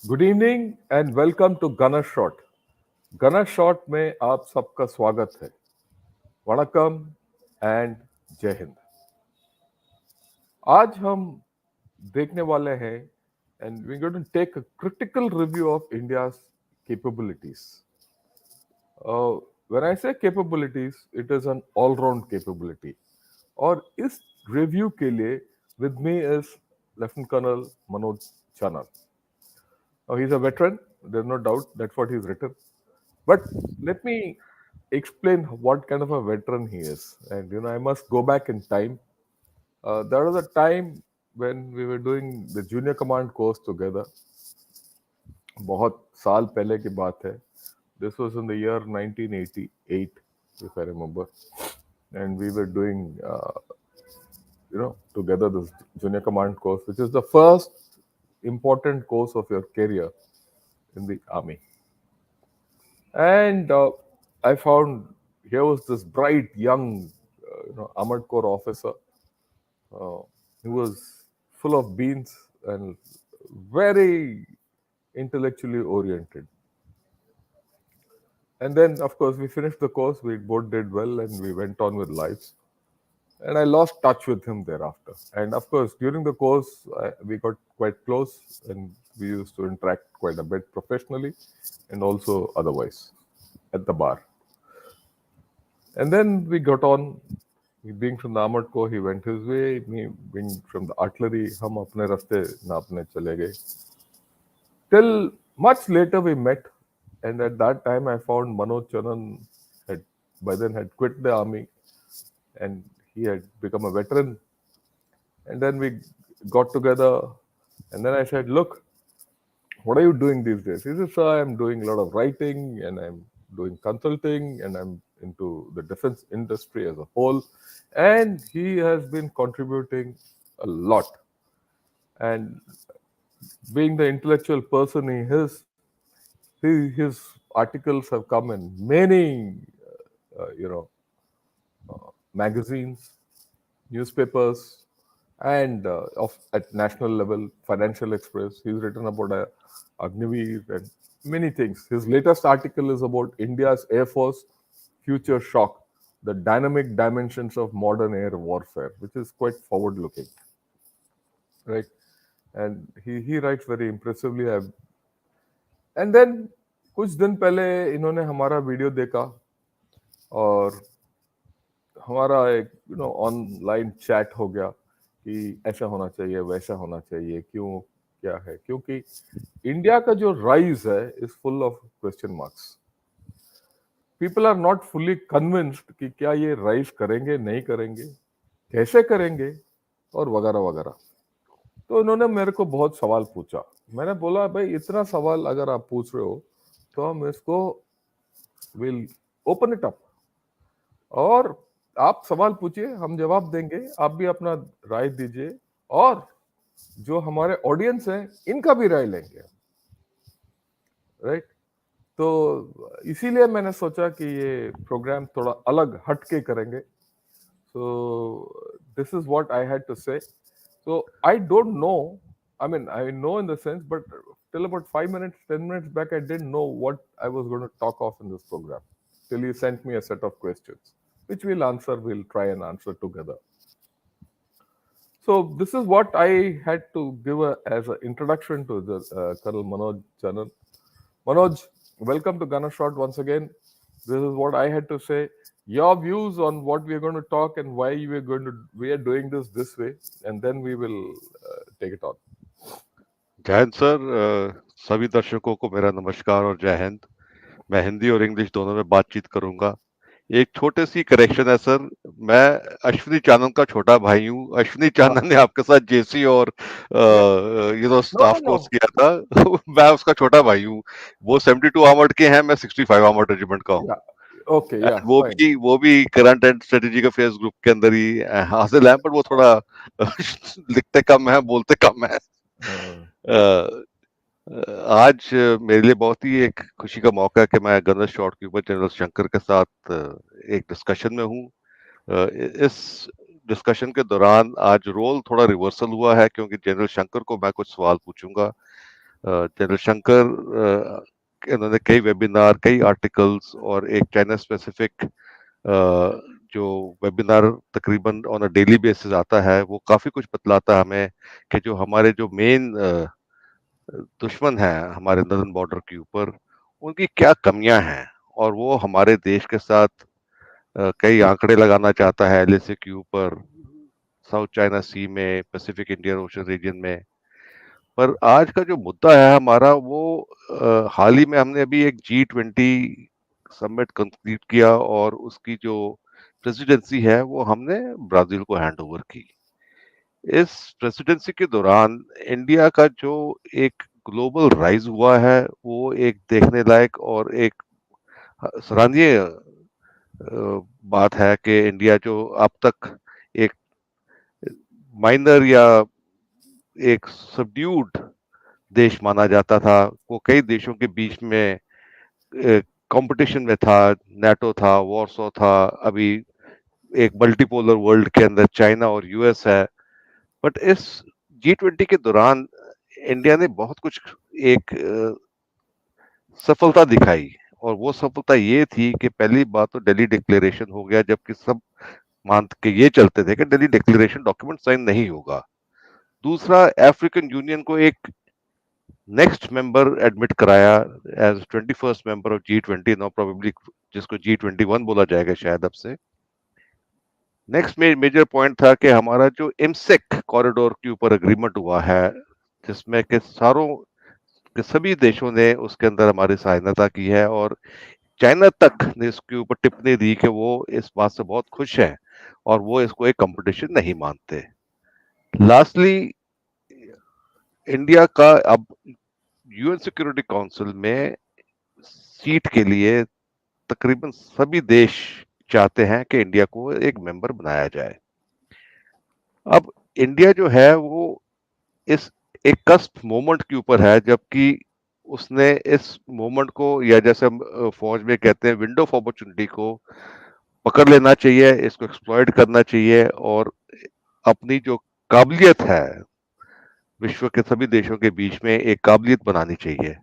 Good evening and welcome to gunner shot. Gunner shot में आप सबका स्वागत है। वणकम एंड जय हिंद। आज हम देखने वाले हैं and we going to take a critical review of India's capabilities. When I say capabilities, it is an all round capability. और इस रिव्यू के लिए with me is lieutenant colonel Manoj Chanan. He's a veteran, there's no doubt, that's what he's written. But let me explain what kind of a veteran he is. And I must go back in time. There was a time when we were doing the junior command course together. बहुत साल पहले की बात है. This was in the year 1988, if I remember. And we were doing, together this junior command course, which is the first important course of your career in the army. And I found here was this bright young, Armored Corps officer. He was full of beans and very intellectually oriented. And then, of course, we finished the course. We both did well, and we went on with lives. And I lost touch with him thereafter. And of course, during the course, we got quite close, and we used to interact quite a bit professionally and also otherwise at the bar. And then we got on. He being from the Armored Corps, he went his way. Me being from the artillery, हम अपने रास्ते नापने चले गए. Till much later we met, and at that time I found Manoj Chanan had by then had quit the army, and he had become a veteran. And then we got together, and then I said, "Look, what are you doing these days?" He said, "Sir, I'm doing a lot of writing, and I'm doing consulting, and I'm into the defense industry as a whole." And he has been contributing a lot. And being the intellectual person he is, his articles have come in many, magazines, newspapers, and at national level, Financial Express. He's written about Agniveer and many things. His latest article is about India's Air Force future shock, the dynamic dimensions of modern air warfare, which is quite forward-looking, right? And he writes very impressively. And then कुछ दिन पहले इन्होंने हमारा video देखा और हमारा एक online chat हो गया कि ऐसा होना चाहिए, वैसा होना चाहिए, क्यों, क्या है, क्योंकि इंडिया का जो राइज है is full of question marks. People are not fully convinced कि क्या ये राइज करेंगे, नहीं करेंगे, कैसे करेंगे, और वगैरह वगैरह. तो इन्होंने मेरे को बहुत सवाल पूछा. मैंने बोला, भाई इतना सवाल अगर आप पूछ रहे हो तो हम इसको विल ओपन इट अप, और आप सवाल पूछिए, हम जवाब देंगे, आप भी अपना राय दीजिए, और जो हमारे ऑडियंस हैं इनका भी राय लेंगे, राइट? तो इसीलिए मैंने सोचा कि ये प्रोग्राम थोड़ा अलग हटके करेंगे. So this is what I had to say. So I don't know, I mean, I know in the sense, but till about 5 minutes, 10 minutes back, I didn't know what I was going to talk of in this program. Till you sent me a set of questions, which we'll try and answer together. So this is what I had to give as an introduction to the Colonel Manoj Chanan. Manoj, welcome to Gunner Shot once again. This is what I had to say. Your views on what we are going to talk and why we are doing this way, and then we will take it on. जय Hind sir. सभी दर्शकों को मेरा नमस्कार और जय हिंद. मैं हिंदी और इंग्लिश दोनों में बातचीत करूंगा. एक छोटे सी करेक्शन है सर, मैं अश्विनी चानन का छोटा भाई हूँ. अश्विनी चानन ने आपके साथ जेसी और स्टाफ कोर्स किया था. मैं उसका छोटा भाई हूँ. वो 72 आर्मर्ड के हैं, मैं 65 आर्मर्ड रेजिमेंट का हूँ. Okay, yeah, वो भी current and strategic affairs group के अंदर ही हासिल है, पर वो थोड़ा लिखते कम है, बोलते कम है. आज मेरे लिए बहुत ही एक खुशी का मौका है कि मैं गनर शॉट के ऊपर जनरल शंकर के साथ एक डिस्कशन में हूँ. इस डिस्कशन के दौरान आज रोल थोड़ा रिवर्सल हुआ है, क्योंकि जनरल शंकर को मैं कुछ सवाल पूछूंगा जनरल शंकर इन्होंने कई वेबिनार, कई आर्टिकल्स और एक चाइना स्पेसिफिक जो वेबिनार तकरीबन ऑन अ डेली बेसिस आता है, वो काफी कुछ बतलाता है हमें कि जो हमारे जो मेन दुश्मन हैं हमारे नदर्न बॉर्डर के ऊपर, उनकी क्या कमियां हैं, और वो हमारे देश के साथ कई आंकड़े लगाना चाहता है एलएसी के ऊपर, साउथ चाइना सी में, पैसिफिक इंडियन ओशन रीजन में। पर आज का जो मुद्दा है हमारा, वो हाल ही में हमने अभी एक G20 समिट कंप्लीट किया और उसकी जो प्रेसिडेंसी है वो हमने ब्राजील को हैंड ओवर की। इस प्रेसिडेंसी के दौरान इंडिया का जो एक ग्लोबल राइज हुआ है, वो एक देखने लायक और एक सराहनीय बात है कि इंडिया जो अब तक एक माइनर या एक सबड्यूड देश माना जाता था, वो कई देशों के बीच में कंपटीशन में था। नाटो था, वॉरसो था, अभी एक मल्टीपोलर वर्ल्ड के अंदर चाइना और यूएस है। बट इस G20 के दौरान इंडिया ने बहुत कुछ एक सफलता दिखाई, और वो सफलता ये थी कि पहली बात तो दिल्ली डिक्लेरेशन हो गया, जबकि सब मान के ये चलते थे कि दिल्ली डिक्लेरेशन डॉक्यूमेंट साइन नहीं होगा। दूसरा, अफ्रीकन यूनियन को एक नेक्स्ट मेंबर एडमिट कराया as 21st member of G20, no probably जिसको G21 बोला जाएगा शायद अब से। नेक्स्ट मेजर पॉइंट था कि हमारा जो इमसेक कॉरिडोर के ऊपर एग्रीमेंट हुआ है, जिसमें के सारों के सभी देशों ने उसके अंदर हमारी सहायता की है, और चाइना तक ने इसके ऊपर टिप्पणी दी कि वो इस बात से बहुत खुश है और वो इसको एक कंपटीशन नहीं मानते। लास्टली, इंडिया का अब यूएन सिक्योरिटी काउंसिल में सीट के लिए तकरीबन सभी देश चाहते हैं कि इंडिया को एक मेंबर बनाया जाए। अब इंडिया जो है वो इस एक कस्प मोमेंट के ऊपर है, जबकि उसने इस मोमेंट को, या जैसे हम फौज में कहते हैं, विंडो ऑफ अपॉर्चुनिटी को पकड़ लेना चाहिए, इसको एक्सप्लॉइट करना चाहिए, और अपनी जो काबिलियत है विश्व के सभी देशों के बीच में एक काबिलियत बनानी चाहिए।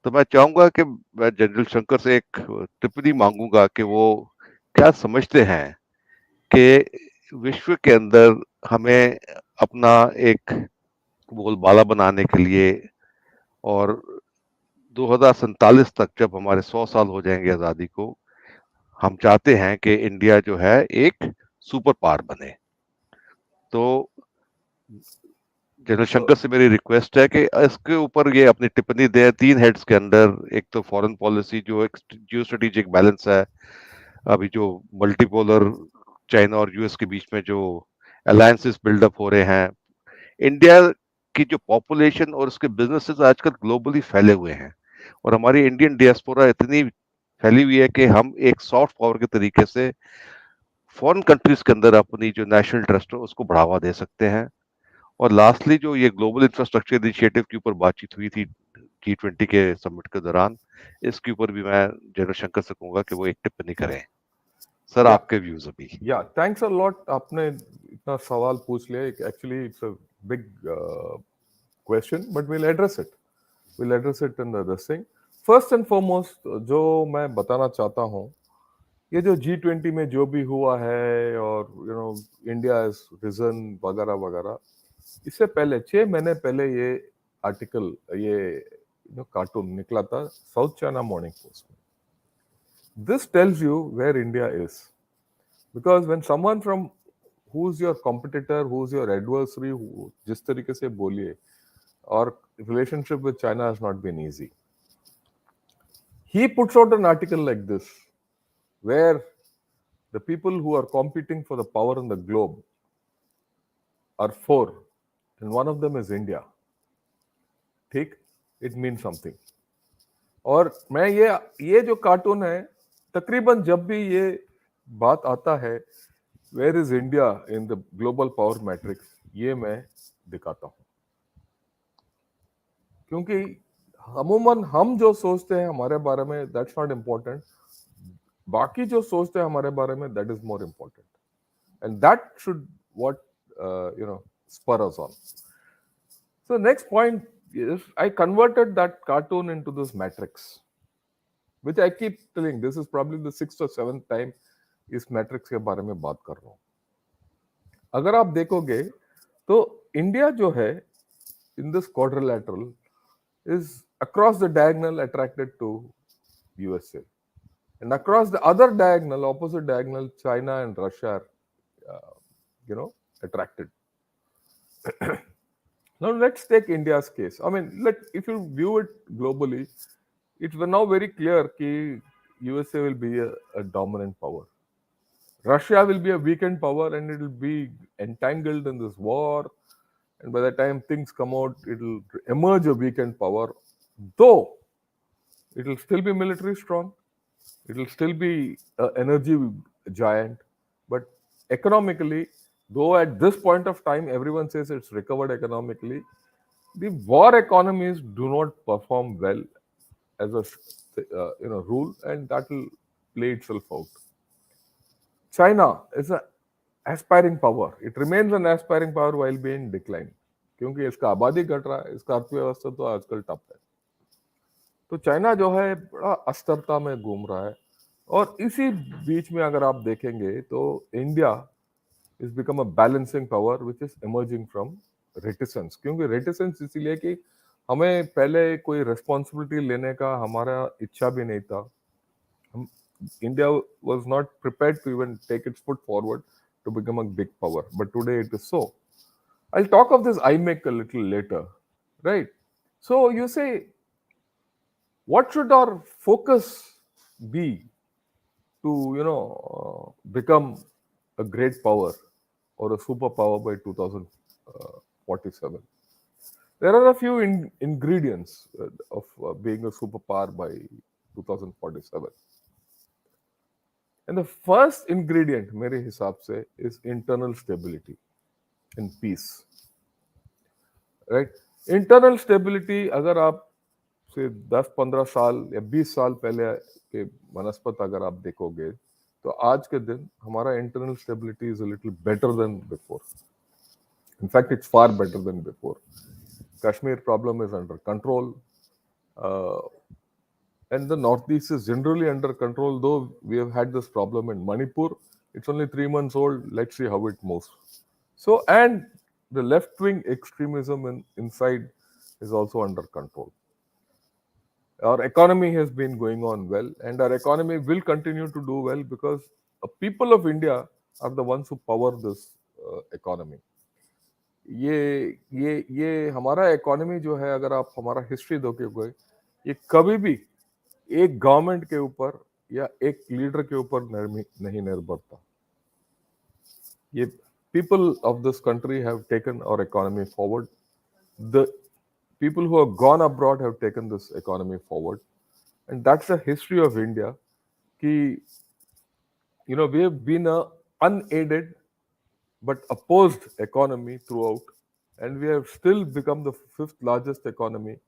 तो मैं चाहूंगा कि मैं जनरल शंकर से एक टिप्पणी मांगूंगा कि वो क्या समझते हैं कि विश्व के अंदर हमें अपना एक बोलबाला बनाने के लिए, और 2047 तक जब हमारे 100 साल हो जाएंगे आज़ादी को, हम चाहते हैं कि इंडिया जो है एक सुपर पावर बने। तो जनरल शंकर So, से मेरी रिक्वेस्ट है कि इसके ऊपर ये अपनी टिप्पणी दें 3 हेड्स के अंदर। एक तो फॉरेन पॉलिसी, जो एक जियो स्ट्रेटेजिक बैलेंस है, अभी जो मल्टीपोलर चाइना और यूएस के बीच में जो अलायंसेस बिल्डअप हो रहे हैं, इंडिया की जो पॉपुलेशन और उसके बिजनेसेस आजकल ग्लोबली फैले हुए हैं, और हमारी इंडियन डियास्पोरा इतनी फैली हुई है कि हम एक सॉफ्ट पावर के तरीके से फॉरेन कंट्रीज के अंदर अपनी जो नेशनल इंटरेस्ट है उसको बढ़ावा दे सकते हैं। और लास्टली, जो ये ग्लोबल इंफ्रास्ट्रक्चर इनिशिएटिव के ऊपर बातचीत हुई थी G20 के समिट के दौरान, इसके ऊपर भी मैं जनरल शंकर से कहूंगा कि वो एक टिप्पणी करें। सर, yeah, आपके व्यूज अभी। yeah. Thanks a lot. आपने इतना सवाल पूछ लिया. Actually, it's a big question, but we'll address it. We'll address it in this thing. First and foremost, जो मैं बताना चाहता हूँ, ये जो G20 में जो भी हुआ है, और इंडिया इज रिजन वगैरह वगैरह, इससे पहले 6 महीने पहले ये आर्टिकल, ये कार्टून निकला था साउथ चाइना मॉर्निंग पोस्ट में. This tells you where India is, because when someone from who is your competitor, who is your adversary, जिस तरीके से बोलिए, और relationship with China has not been easy. He puts out an article like this, where the people who are competing for the power in the globe are four, and one of them is India. ठीक, it means something. और मैं ये जो cartoon है, तकरीबन जब भी ये बात आता है, where is India in the global power matrix, ये मैं दिखाता हूं. क्योंकि अमूमन हम जो सोचते हैं हमारे बारे में, दैट्स नॉट इम्पोर्टेंट. बाकी जो सोचते हैं हमारे बारे में, that is more important, and that should what spur us on. So next point, Yes, I converted that cartoon into this matrix, which I keep telling. This is probably the sixth or seventh time इस matrix के बारे में बात कर रहा हूँ. अगर आप देखोगे तो इंडिया जो है in this quadrilateral is across the diagonal attracted to USA, and across the other diagonal, opposite diagonal, China and Russia are, uh, attracted. Now let's take India's case. I mean, if you view it globally, it's now very clear that USA will be a dominant power. Russia will be a weakened power, and it will be entangled in this war. And by the time things come out, it will emerge a weakened power. Though it will still be military strong, it will still be an energy giant, but economically, though at this point of time everyone says it's recovered economically, the war economies do not perform well as a rule, and that will play itself out. China is an aspiring power. It remains an aspiring power while being in decline. क्योंकि इसका आबादी घट रहा है, इसका अर्थव्यवस्था तो आजकल टप है. तो चाइना जो है बड़ा अस्थिरता में घूम रहा है. और इसी बीच में अगर आप देखेंगे तो India is become a balancing power which is emerging from reticence. क्योंकि रेटिसेंस इसीलिए कि हमें पहले कोई रिस्पॉन्सिबिलिटी लेने का हमारा इच्छा भी नहीं था. हम India was not prepared to even take its foot forward to become a big power, but today it is so. I'll talk of this IMEC a little later, right? So you say, what should our focus be to become a great power or a superpower by 2047? There are a few ingredients of being a superpower by 2047. And the first ingredient, मेरे हिसाब से, is internal stability and peace. Right? Internal stability, अगर आप से 10-15 साल या 20 साल पहले के वनस्पत अगर आप देखोगे तो आज के दिन हमारा internal stability is a little better than before. In fact, it's far better than before. Kashmir problem is under control. And the Northeast is generally under control, though we have had this problem in Manipur. It's only 3 months old. Let's see how it moves. So, and the left-wing extremism inside is also under control. Our economy has been going on well, and our economy will continue to do well because the people of India are the ones who power this economy. ये हमारा economy जो है, अगर आप हमारा history देखोगे, ये कभी भी एक गवर्नमेंट के ऊपर या एक लीडर के ऊपर नहीं निर्भर था. ये people of this country have taken our economy forward. The people who have gone abroad have taken this economy forward, and that's the history of India. कि we have been a unaided but opposed economy throughout, and we have still become the fifth largest economy.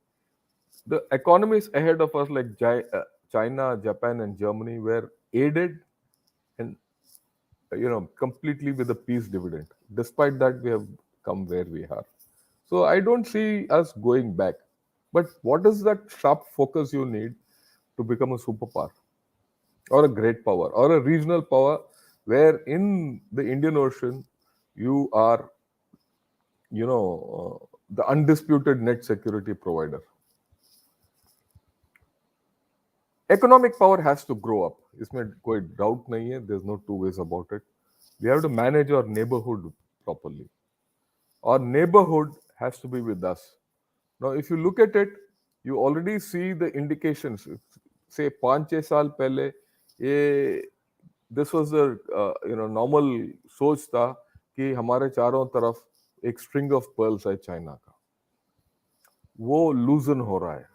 The economies ahead of us, like China, Japan, and Germany, were aided and completely with a peace dividend. Despite that, we have come where we are. So I don't see us going back. But what is that sharp focus you need to become a superpower or a great power or a regional power where in the Indian Ocean you are, the undisputed net security provider? Economic power has to grow up. इसमें कोई doubt नहीं है. There's no two ways about it. We have to manage our neighborhood properly. Our neighborhood has to be with us. Now, if you look at it, you already see the indications. Say 5-6 साल पहले ये this was the normal सोच था कि हमारे चारों तरफ एक string of pearls है चाइना का. वो लूजन हो रहा है.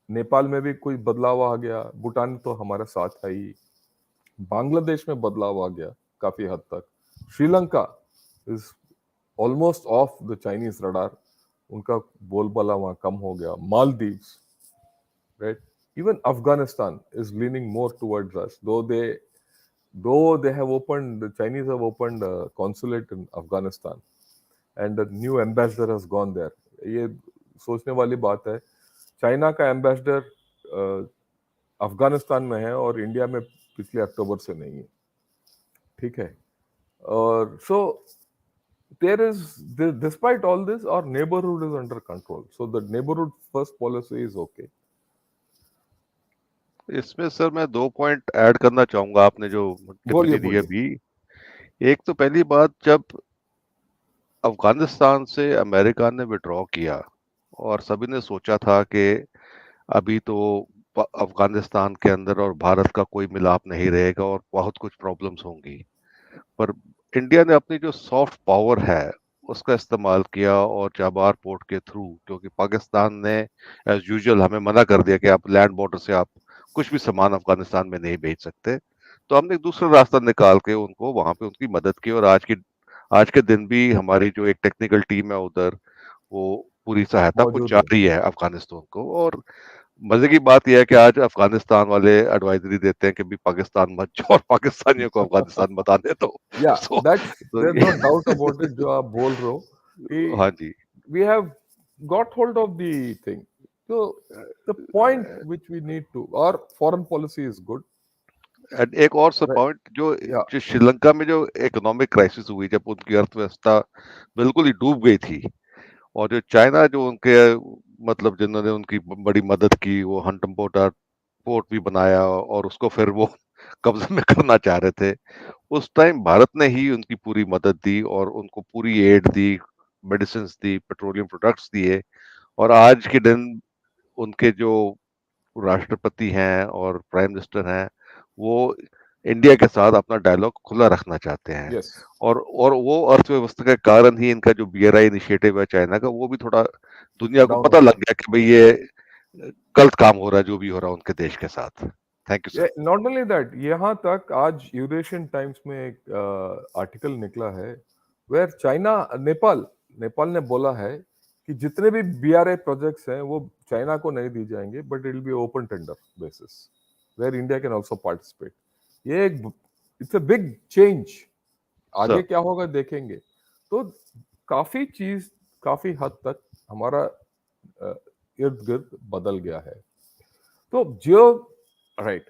नेपाल में भी कोई बदलाव आ गया. भूटान तो हमारे साथ है ही. बांग्लादेश में बदलाव आ गया काफी हद तक. Sri Lanka is almost of the Chinese radar. उनका बोलबाला वहां कम हो गया. Maldives, right? Even Afghanistan is leaning more towards us, though they have opened, the Chinese have opened a consulate in Afghanistan, and the new ambassador has gone there. ये सोचने वाली बात है। चाइना का एम्बेसडर अफगानिस्तान में है और इंडिया में पिछले अक्टूबर से नहीं है, ठीक है। और सो there is despite all this our neighborhood is under control, so the neighborhood first policy is okay. इसमें सर मैं 2 पॉइंट ऐड करना चाहूँगा आपने जो बोलिए टिप्पणी दी बोलिए। अभी। एक तो पहली बात, जब अफ़गानिस्तान से अमेरिका ने विथड्रॉ किया और सभी ने सोचा था कि अभी तो अफ़गानिस्तान के अंदर और भारत का कोई मिलाप नहीं रहेगा और बहुत कुछ प्रॉब्लम्स होंगी। पर इंडिया ने अपनी जो सॉफ्ट पावर है उसका इस्तेमाल किया और चाबार पोर्ट के थ्रू, क्योंकि पाकिस्तान ने एज यूजुअल हमें मना कर दिया कि आप लैंड बॉर्डर से आप कुछ भी सामान अफगानिस्तान में नहीं भेज सकते, तो हमने एक दूसरा रास्ता निकाल के उनको वहां पे उनकी मदद की। और आज के दिन भी हमारी जो एक टेक्निकल टीम है उधर, वो पूरी सहायता मौजूद पहुंचा है। रही है अफगानिस्तान को। और मजे की बात यह है कि आज अफगानिस्तान वाले एडवाइजरी देते हैं कि भी पाकिस्तान मत जाओ और पाकिस्तानियों को अफगानिस्तान मत आने दो। या सो दैट्स तो there no doubt about it, जो आप बोल रहे हो कि हाँ जी। we have got hold of the thing. So the point which we need to, our foreign policy is good, and एक और सब right? पॉइंट, जो Yeah, जो श्रीलंका में जो इकोनॉमिक क्राइसिस हुई, जब उनकी अर्थव्यवस्था बिल्कुल ही डूब गई थी, और जो चाइना जो उनके मतलब जिन्होंने उनकी बड़ी मदद की, वो हंटम्पोटा पोर्ट भी बनाया और उसको फिर वो कब्जे में करना चाह रहे थे, उस टाइम भारत ने ही उनकी पूरी मदद दी और उनको पूरी एड दी, मेडिसिन दी, पेट्रोलियम प्रोडक्ट्स दिए। और आज के दिन उनके जो राष्ट्रपति हैं और प्राइम मिनिस्टर हैं, वो इंडिया के साथ अपना डायलॉग खुला रखना चाहते हैं। yes, और वो अर्थव्यवस्था के कारण ही इनका जो बीआरआई इनिशिएटिव है चाइना का, वो भी थोड़ा दुनिया को down पता हो लग गया। गया कि भाई ये गलत काम हो रहा है जो भी हो रहा है उनके देश के साथ। Thank you sir. Not only that, यहाँ तक आज यूरेशियन टाइम्स में एक आर्टिकल निकला है वेयर चाइना, नेपाल नेपाल ने बोला है कि जितने भी बीआरए प्रोजेक्ट्स हैं वो चाइना को नहीं दी जाएंगे, but it will be open tender basis where India can also participate. ये एक, इट्स अ बिग चेंज। आगे सर क्या होगा देखेंगे। तो काफी चीज, काफी हद तक हमारा इर्द गिर्द बदल गया है। तो जो, राइट,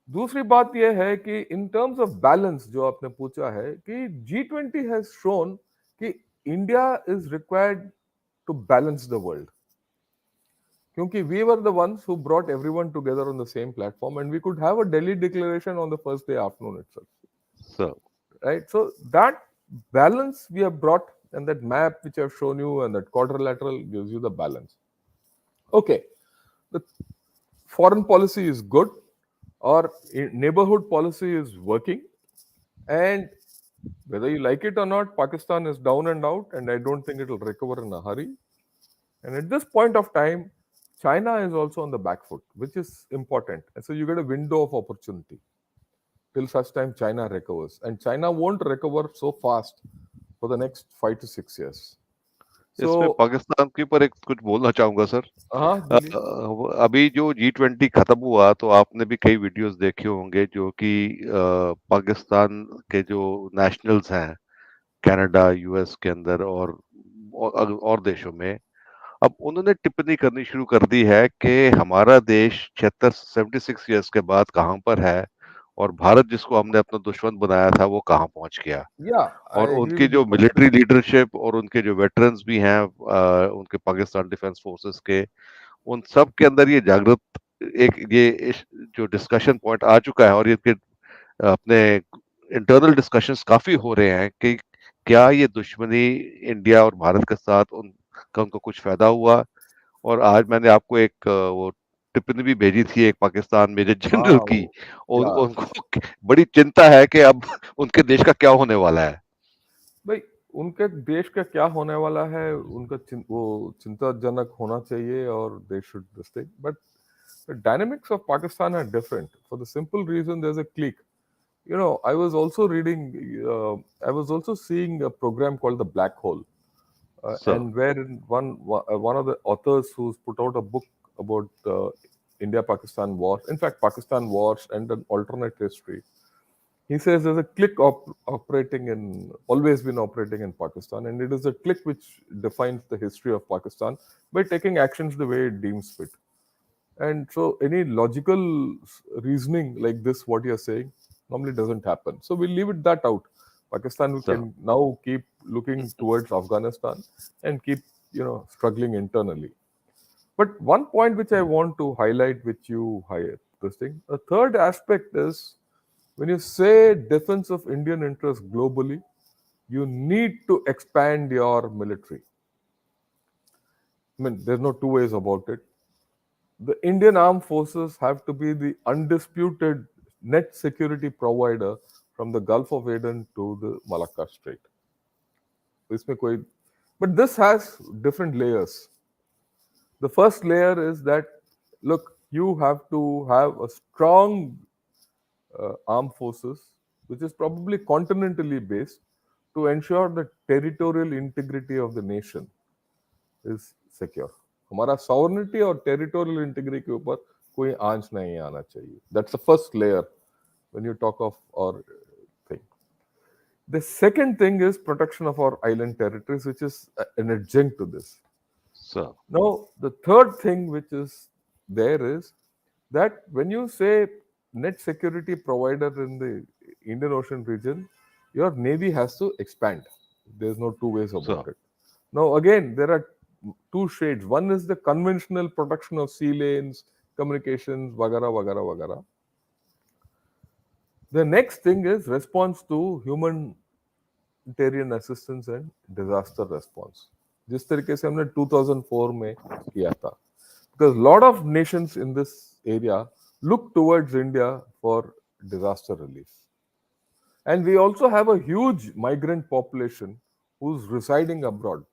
दूसरी बात यह है कि इन टर्म्स ऑफ बैलेंस जो आपने पूछा है कि G20 हैज शोन कि India is required to balance the world, क्योंकि we were the ones who brought everyone together on the same platform and we could have a Delhi declaration on the first day afternoon itself, sir right? So that balance we have brought, and that map which I've shown you and that quadrilateral gives you the balance. Okay, the foreign policy is good, or neighborhood policy is working, and whether you like it or not, Pakistan is down and out, and I don't think it will recover in a hurry. And at this point of time, China is also on the back foot, which is important. And so you get a window of opportunity till such time China recovers. And China won't recover so fast for the next 5 to 6 years. इसमें So, Pakistan के ऊपर एक कुछ बोलना चाहूंगा sir. हाँ बोलिए। अभी जो G20 खत्म हुआ तो आपने भी कई वीडियोस देखे होंगे जो कि पाकिस्तान के जो नेशनल्स हैं कनाडा, यूएस के अंदर और देशों में, अब उन्होंने टिप्पणी करनी शुरू कर दी है कि हमारा देश 76 ईयर्स के बाद कहाँ पर है और भारत जिसको हमने अपना दुश्मन बनाया था वो कहाँ पहुंच गया। Yeah, I और agree उनकी with you जो मिलिट्री completely. लीडरशिप और उनके जो वेटरन्स भी हैं उनके पाकिस्तान डिफेंस फोर्सेस के, उन सब के अंदर ये जागृत जो डिस्कशन पॉइंट आ चुका है। और ये अपने इंटरनल डिस्कशंस काफी हो रहे हैं कि क्या ये दुश्मनी इंडिया और भारत के साथ उनका उनको कुछ फायदा हुआ। और आज मैंने आपको एक वो टिप्पणी भी भेजी थी एक पाकिस्तान मेजर जनरल हाँ की। वो, या उनको बड़ी चिंता है कि अब उनके देश का क्या होने वाला है। भाई, उनके देश का क्या होने वाला है, उनका वो चिंताजनक होना चाहिए, और they should this thing, but the dynamics of Pakistan are different for the simple reason there's a clique. You know, I was also reading, I was also seeing a program called The Black Hole, sir and where one of the authors who's put out a book about India-Pakistan wars, in fact, Pakistan wars and an alternate history. He says there's a clique operating in, always been operating in Pakistan, and it is a clique which defines the history of Pakistan by taking actions the way it deems fit. And so, any logical reasoning like this, what you're saying, normally doesn't happen. So, we'll leave it that out. Pakistan sir, can now keep looking towards Afghanistan and keep, struggling internally. But one point which I want to highlight, which you highlight, this thing, a third aspect is when you say defense of Indian interests globally, you need to expand your military. I mean, there's no two ways about it. The Indian armed forces have to be the undisputed net security provider from the Gulf of Aden to the Malacca Strait. इसमें कोई, but this has different layers. The first layer is that, look, you have to have a strong armed forces, which is probably continentally based, to ensure the territorial integrity of the nation is secure. हमारा sovereignty और territorial integrity के ऊपर कोई आंच नहीं आना चाहिए. That's the first layer when you talk of our thing. The second thing is protection of our island territories, which is an adjunct to this. sir, Now, the third thing which is there is that when you say net security provider in the Indian Ocean region, your navy has to expand. There's no two ways about sir, it. Now, again, there are two shades. One is the conventional protection of sea lanes, communications, vagara, vagara, vagara. The next thing is response to humanitarian assistance and disaster response. जिस तरीके से हमने 2004 में किया था, because a lot of nations in this area look towards India for disaster relief. And we also have a huge migrant population who's residing abroad,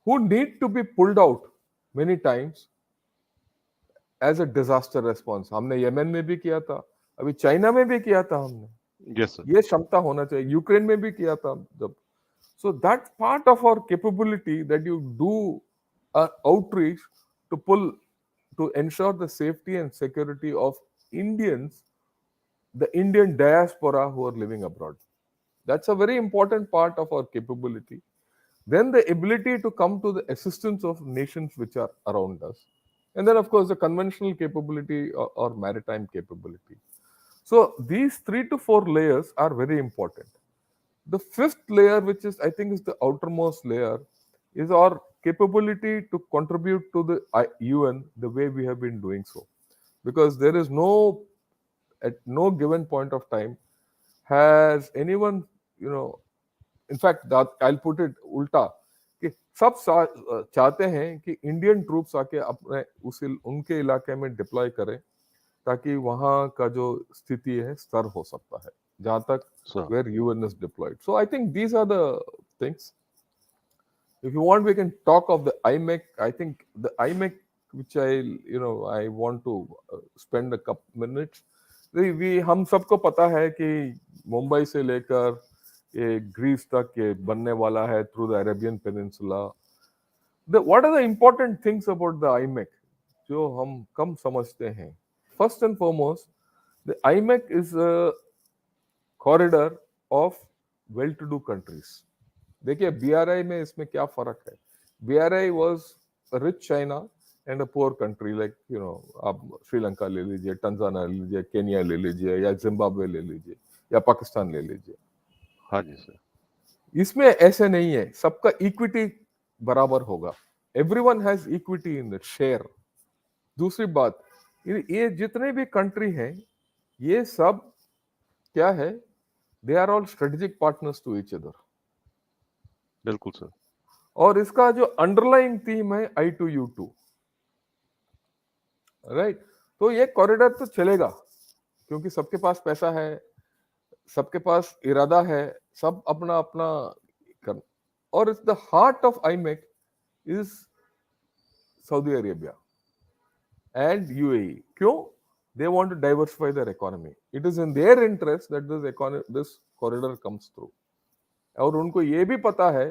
who need to be pulled out many times as a disaster response. हमने Yemen में भी किया था, अभी China में भी किया था हमने. yes, sir, ये क्षमता होना चाहिए. यूक्रेन में भी किया था जब. So that's part of our capability, that you do outreach to pull, to ensure the safety and security of Indians, the Indian diaspora who are living abroad. That's a very important part of our capability. Then the ability to come to the assistance of nations which are around us. And then, of course, the conventional capability or maritime capability. So these 3 to 4 layers are very important. The fifth layer, which is, I think, is the outermost layer, is our capability to contribute to the UN the way we have been doing so. Because there is no, at no given point of time, has anyone, in fact, that I'll put it ulta, कि सब चाहते हैं कि Indian troops आके अपने उनके इलाके में डिप्लॉय करें, ताकि वहां का जो स्थिति है स्तर हो सकता है जहां तक sir, where UN is deployed. So I think these are the things. If you want, we can talk of the IMEC. I think the IMEC, which I want to spend a couple minutes. We हम सबको पता है कि मुंबई से लेकर ये Greece तक ये बनने वाला है through the Arabian Peninsula. What are the important things about the IMEC जो हम कम समझते हैं? First and foremost, the IMEC is a corridor of well-to-do countries. देखिए BRI में इसमें क्या फर्क है? BRI was a rich China and a poor country, like आप श्रीलंका ले लीजिए, टंजानिया ले लीजिए, केनिया ले लीजिए, या जिम्बाब्वे ले लीजिए, या पाकिस्तान ले लीजिए. हाँ जी सर, इसमें ऐसे नहीं है, सबका इक्विटी बराबर होगा. Everyone has equity in the share. दूसरी बात, ये जितने भी कंट्री हैं, ये सब क्या है? They are all strategic partners to each other. बिल्कुल सर, और इसका जो अंडरलाइंग थीम है I2U2, राइट? तो ये कॉरिडोर तो चलेगा क्योंकि सबके पास पैसा है, सबके पास इरादा है, सब अपना अपना कर. और it's the heart of IMEC is Saudi Arabia and UAE. क्यों? They want to diversify their economy. It is in their interest that this corridor comes through. और उनको ये भी पता है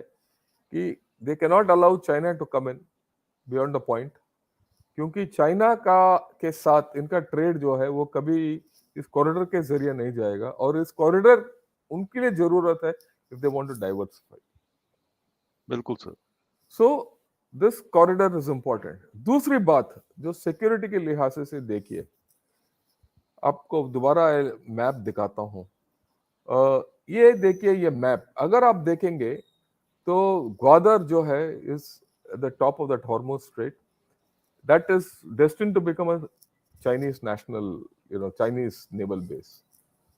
कि they cannot allow China to come in beyond the point, क्योंकि China का के साथ इनका ट्रेड जो है वो कभी इस कॉरिडोर के जरिए नहीं जाएगा, और इस कॉरिडोर उनके लिए जरूरत है if they want to diversify. बिल्कुल sir. So this corridor is important. दूसरी बात जो सिक्योरिटी के लिहाज से देखिए, आपको दोबारा मैप दिखाता हूँ. ये देखिए, ये मैप अगर आप देखेंगे तो ग्वादर जो है is the top of that Hormuz strait, that is destined to become a Chinese national, Chinese naval base.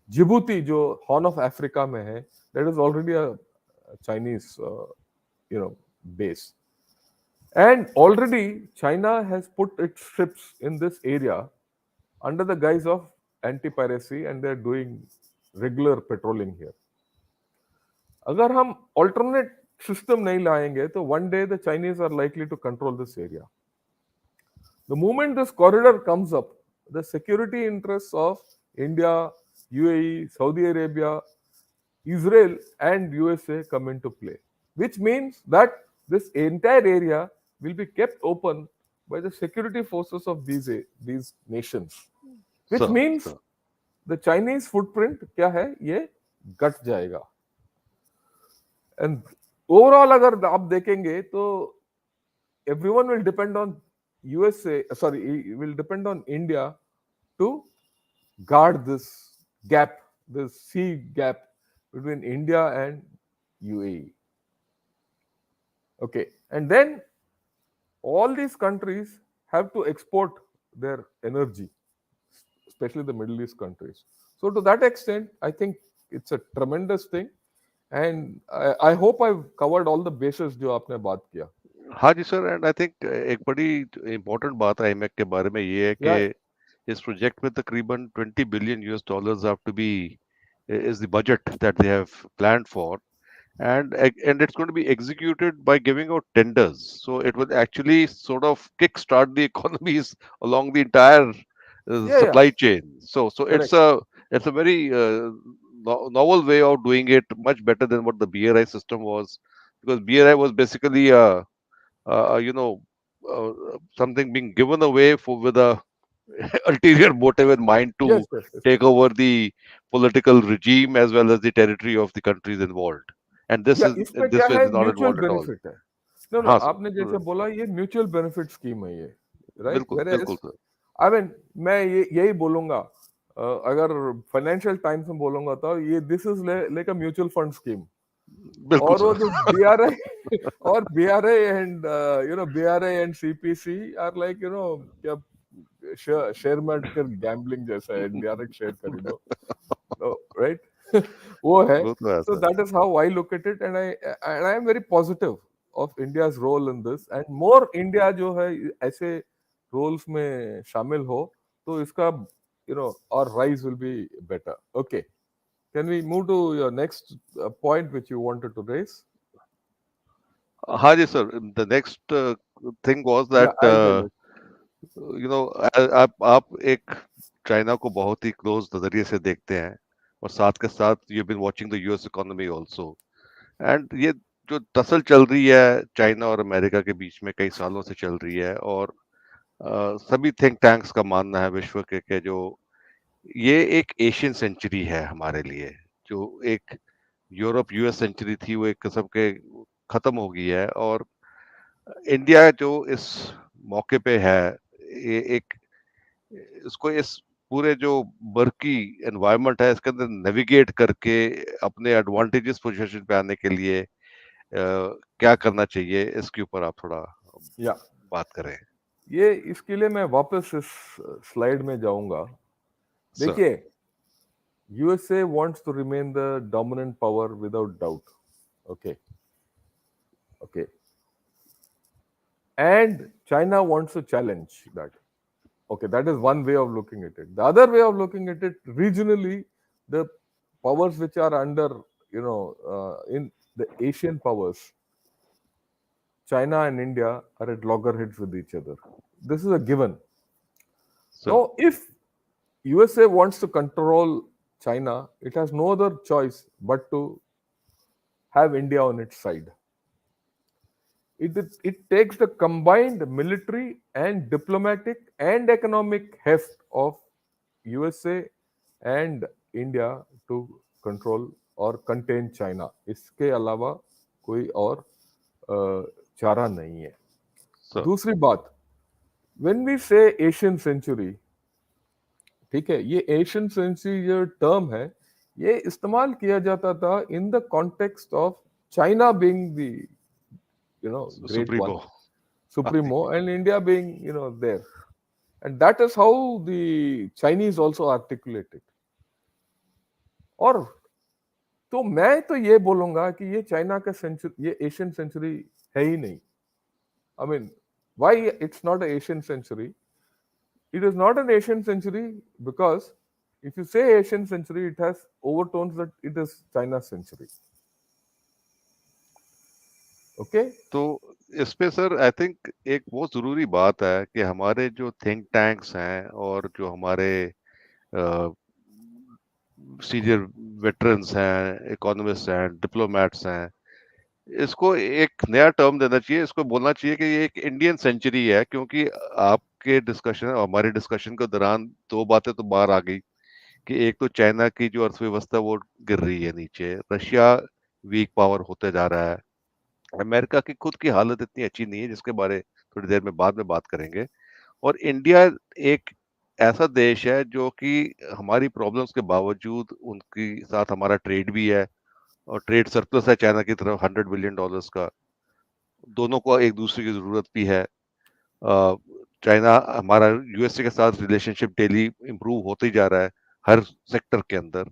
Djibouti जो हॉर्न ऑफ अफ्रीका में है, that is already a Chinese base. And already China has put its ships in this area under the guise of anti-piracy, and they're doing regular patrolling here. अगर हम alternate system नहीं लाएंगे तो one day the Chinese are likely to control this area. The moment this corridor comes up, the security interests of India, UAE, Saudi Arabia, Israel, and USA come into play, which means that this entire area will be kept open by the security forces of these nations, which sir means sir the Chinese footprint क्या है, ये घट जाएगा. And overall अगर आप देखेंगे तो everyone will depend on USA, sorry, will depend on India to guard this gap, this sea gap between India and UAE. Okay, and then all these countries have to export their energy, especially the Middle East countries. So, to that extent, I think it's a tremendous thing, and I hope I've covered all the bases जो आपने बात किया. हाँ जी sir. And I think एक बड़ी important बात है आईमेक के बारे में ये है कि Yeah, इस प्रोजेक्ट में तकरीबन 20 billion US dollars have to be is the budget that they have planned for, and it's going to be executed by giving out tenders, so it will actually sort of kickstart the economies along the entire yeah, yeah, supply chain. So correct. it's a very novel way of doing it, much better than what the BRI system was, because BRI was basically uh, you know something being given away for with a ulterior motive in mind to Yes, yes, yes. take over the political regime as well as the territory of the countries involved. And this या is इसमें this क्या way है, is not mutual involved at all. Benefit है. No no, हाँ sir. आपने जैसे बोला ये म्यूचुअल बेनिफिट स्कीम है ये, राइट. बिल्कुल वेर बिल्कुल सर। आई मीन मैं ये यही बोलूंगा, अगर फाइनेंशियल टाइम्स में बोलूंगा तो ये this is like a mutual fund scheme. बिल्कुल और वो सर। जो बीआरआई और BRI and BRI and CPC are like क्या, शेयर मार्केट गैम्बलिंग जैसा है, डायरेक्ट शेयर खरीदो, right? वो है. वो तो है So sir. that is how I look at it, and I am very positive of India's role in this, and more India जो है ऐसे roles में शामिल हो तो इसका our rise will be better. Okay, can we move to your next point which you wanted to raise? हाँ जी sir. The next thing was Yeah, that I'll tell it. You know आप एक China को बहुत ही close नजरिए से देखते हैं, और साथ के साथ you been watching the US economy also, and ये जो टसल चल रही है चाइना और अमेरिका के बीच में कई सालों से चल रही है, और सभी थिंक टैंक्स का मानना है विश्व के जो ये एक एशियन सेंचुरी है हमारे लिए। जो एक यूरोप यूएस सेंचुरी थी वो एक किस्म के खत्म हो गई है, और इंडिया जो इस मौके पे है, ये एक इसको इस पूरे जो मर्की एनवायरनमेंट है इसके अंदर नेविगेट करके अपने एडवांटेजेस पोजीशन पे आने के लिए क्या करना चाहिए, इसके ऊपर आप थोड़ा Yeah, बात करें ये इसके लिए मैं वापस इस स्लाइड में जाऊंगा. सर। देखिए, USA wants to remain the dominant power without doubt. Okay, okay. And China wants to challenge that. Okay, that is one way of looking at it. The other way of looking at it, regionally, the powers which are under, in the Asian powers, China and India are at loggerheads with each other. This is a given. Sir Now, if USA wants to control China, it has no other choice but to have India on its side. It takes the combined military and diplomatic and economic heft of USA and India to control और contain China. इसके अलावा कोई और चारा नहीं है। Sir दूसरी बात, व्हेन वी से एशियन सेंचुरी, ठीक है, ये एशियन सेंचुरी जो टर्म है, ये इस्तेमाल किया जाता था in the context of China being the great one, supremo. हाँ जी। supremo, and India being there, and that is how the Chinese also articulate it. और तो मैं तो ये बोलूंगा कि ये चाइना का सेंचुरी, ये एशियन सेंचुरी है ही नहीं। I mean, why it's not a Asian century? It is not an Asian century because if you say Asian century, it has overtones that it is China century. Okay? तो इस पे sir I think एक बहुत जरूरी बात है कि हमारे जो थिंक टैंक्स हैं और जो हमारे सीनियर वेटरन्स हैं, इकोनॉमिस्ट हैं, डिप्लोमेट्स हैं, इसको एक नया टर्म देना चाहिए। इसको बोलना चाहिए कि ये एक इंडियन सेंचुरी है, क्योंकि आपके डिस्कशन और हमारे डिस्कशन के दौरान दो बातें तो बाहर आ गई कि एक तो चाइना की जो अर्थव्यवस्था वो गिर रही है नीचे, रशिया वीक पावर होते जा रहा है, अमेरिका की खुद की हालत इतनी अच्छी नहीं है जिसके बारे थोड़ी देर में बाद में बात करेंगे, और इंडिया एक ऐसा देश है जो कि हमारी प्रॉब्लम्स के बावजूद उनके साथ हमारा ट्रेड भी है, और ट्रेड सरप्लस है चाइना की तरफ $100 बिलियन का। दोनों को एक दूसरे की जरूरत भी है। चाइना हमारा यूएसए के साथ रिलेशनशिप डेली इम्प्रूव होते ही जा रहा है हर सेक्टर के अंदर।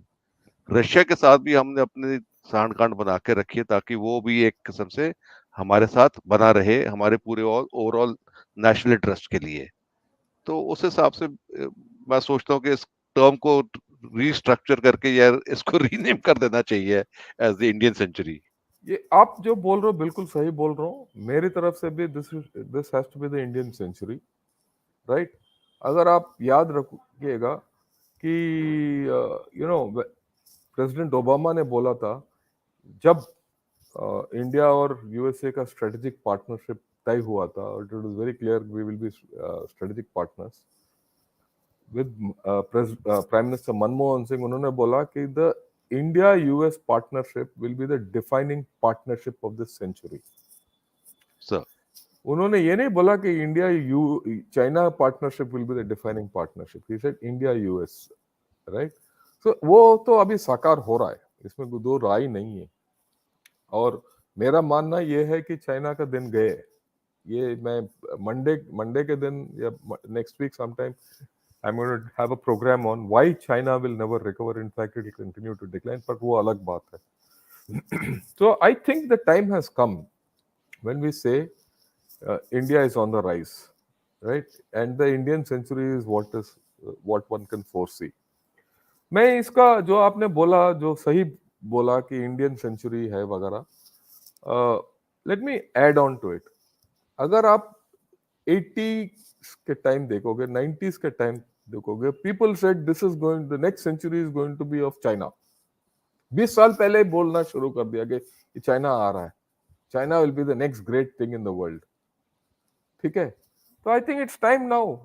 रशिया के साथ भी हमने अपने सांड कांड बना के रखी है ताकि वो भी एक किस्म से हमारे साथ बना रहे हमारे पूरे ओवरऑल नेशनल इंटरेस्ट के लिए। तो उस हिसाब से मैं सोचता हूँ कि इस टर्म को रीस्ट्रक्चर करके यार इसको रीनेम कर देना चाहिए एज द इंडियन सेंचुरी। ये आप जो बोल रहे हो बिल्कुल सही बोल रहा हूँ। मेरी तरफ से भी this has to be the Indian century, right? अगर आप याद रखिएगा कि प्रेसिडेंट ओबामा ने बोला था, जब इंडिया और यूएसए का स्ट्रेटेजिक पार्टनरशिप तय हुआ था, और it was very clear we will be strategic partners with prime minister Manmohan Singh. उन्होंने बोला कि the India US partnership will be the defining partnership of this century. Sir उन्होंने ये नहीं बोला कि India you China partnership will be the defining partnership, he said India US, right? So वो तो अभी साकार हो रहा है, इसमें कोई दो राय नहीं है। और मेरा मानना ये है कि चाइना का दिन गए। ये मैं मंडे मंडे के दिन या next week sometime I'm going to have a program on why China will never recover. In fact, it will continue to decline. पर वो अलग बात है। So I think the time has come when we say India is on the rise, right? And the Indian century is what one can foresee. मैं इसका जो आपने बोला, जो सही बोला कि इंडियन सेंचुरी है वगैरह, let me add on to it. अगर आप 80 के टाइम देखोगे, 90s के टाइम देखोगे, people said this is going, the next century is going to be of China. 20 साल पहले ही बोलना शुरू कर दिया कि चाइना आ रहा है, China will be the next great thing in the world. ठीक है, तो I think it's time now.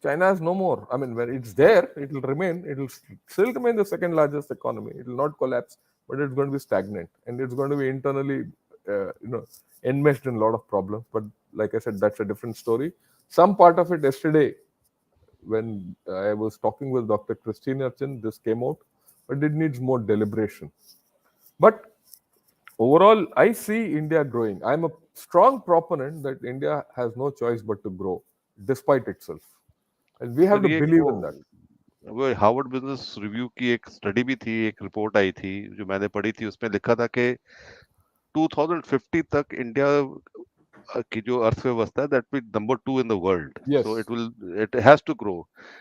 China is no more. I mean, when it's there, it will remain. It will still remain the second largest economy. It will not collapse, but it's going to be stagnant, and it's going to be internally, enmeshed in a lot of problems. But like I said, that's a different story. Some part of it yesterday, when I was talking with Dr. Christine Archin, this came out, but it needs more deliberation. But overall, I see India growing. I'm a strong proponent that India has no choice but to grow despite itself. And we have sir to ये एक believe in that. वो Harvard business review की एक study भी थी, एक report आई थी जो मैंने पढ़ी थी, उसमें लिखा था कि 2050 तक इंडिया की जो अर्थव्यवस्था है that will number 2 in the world, so Yes, it has to grow.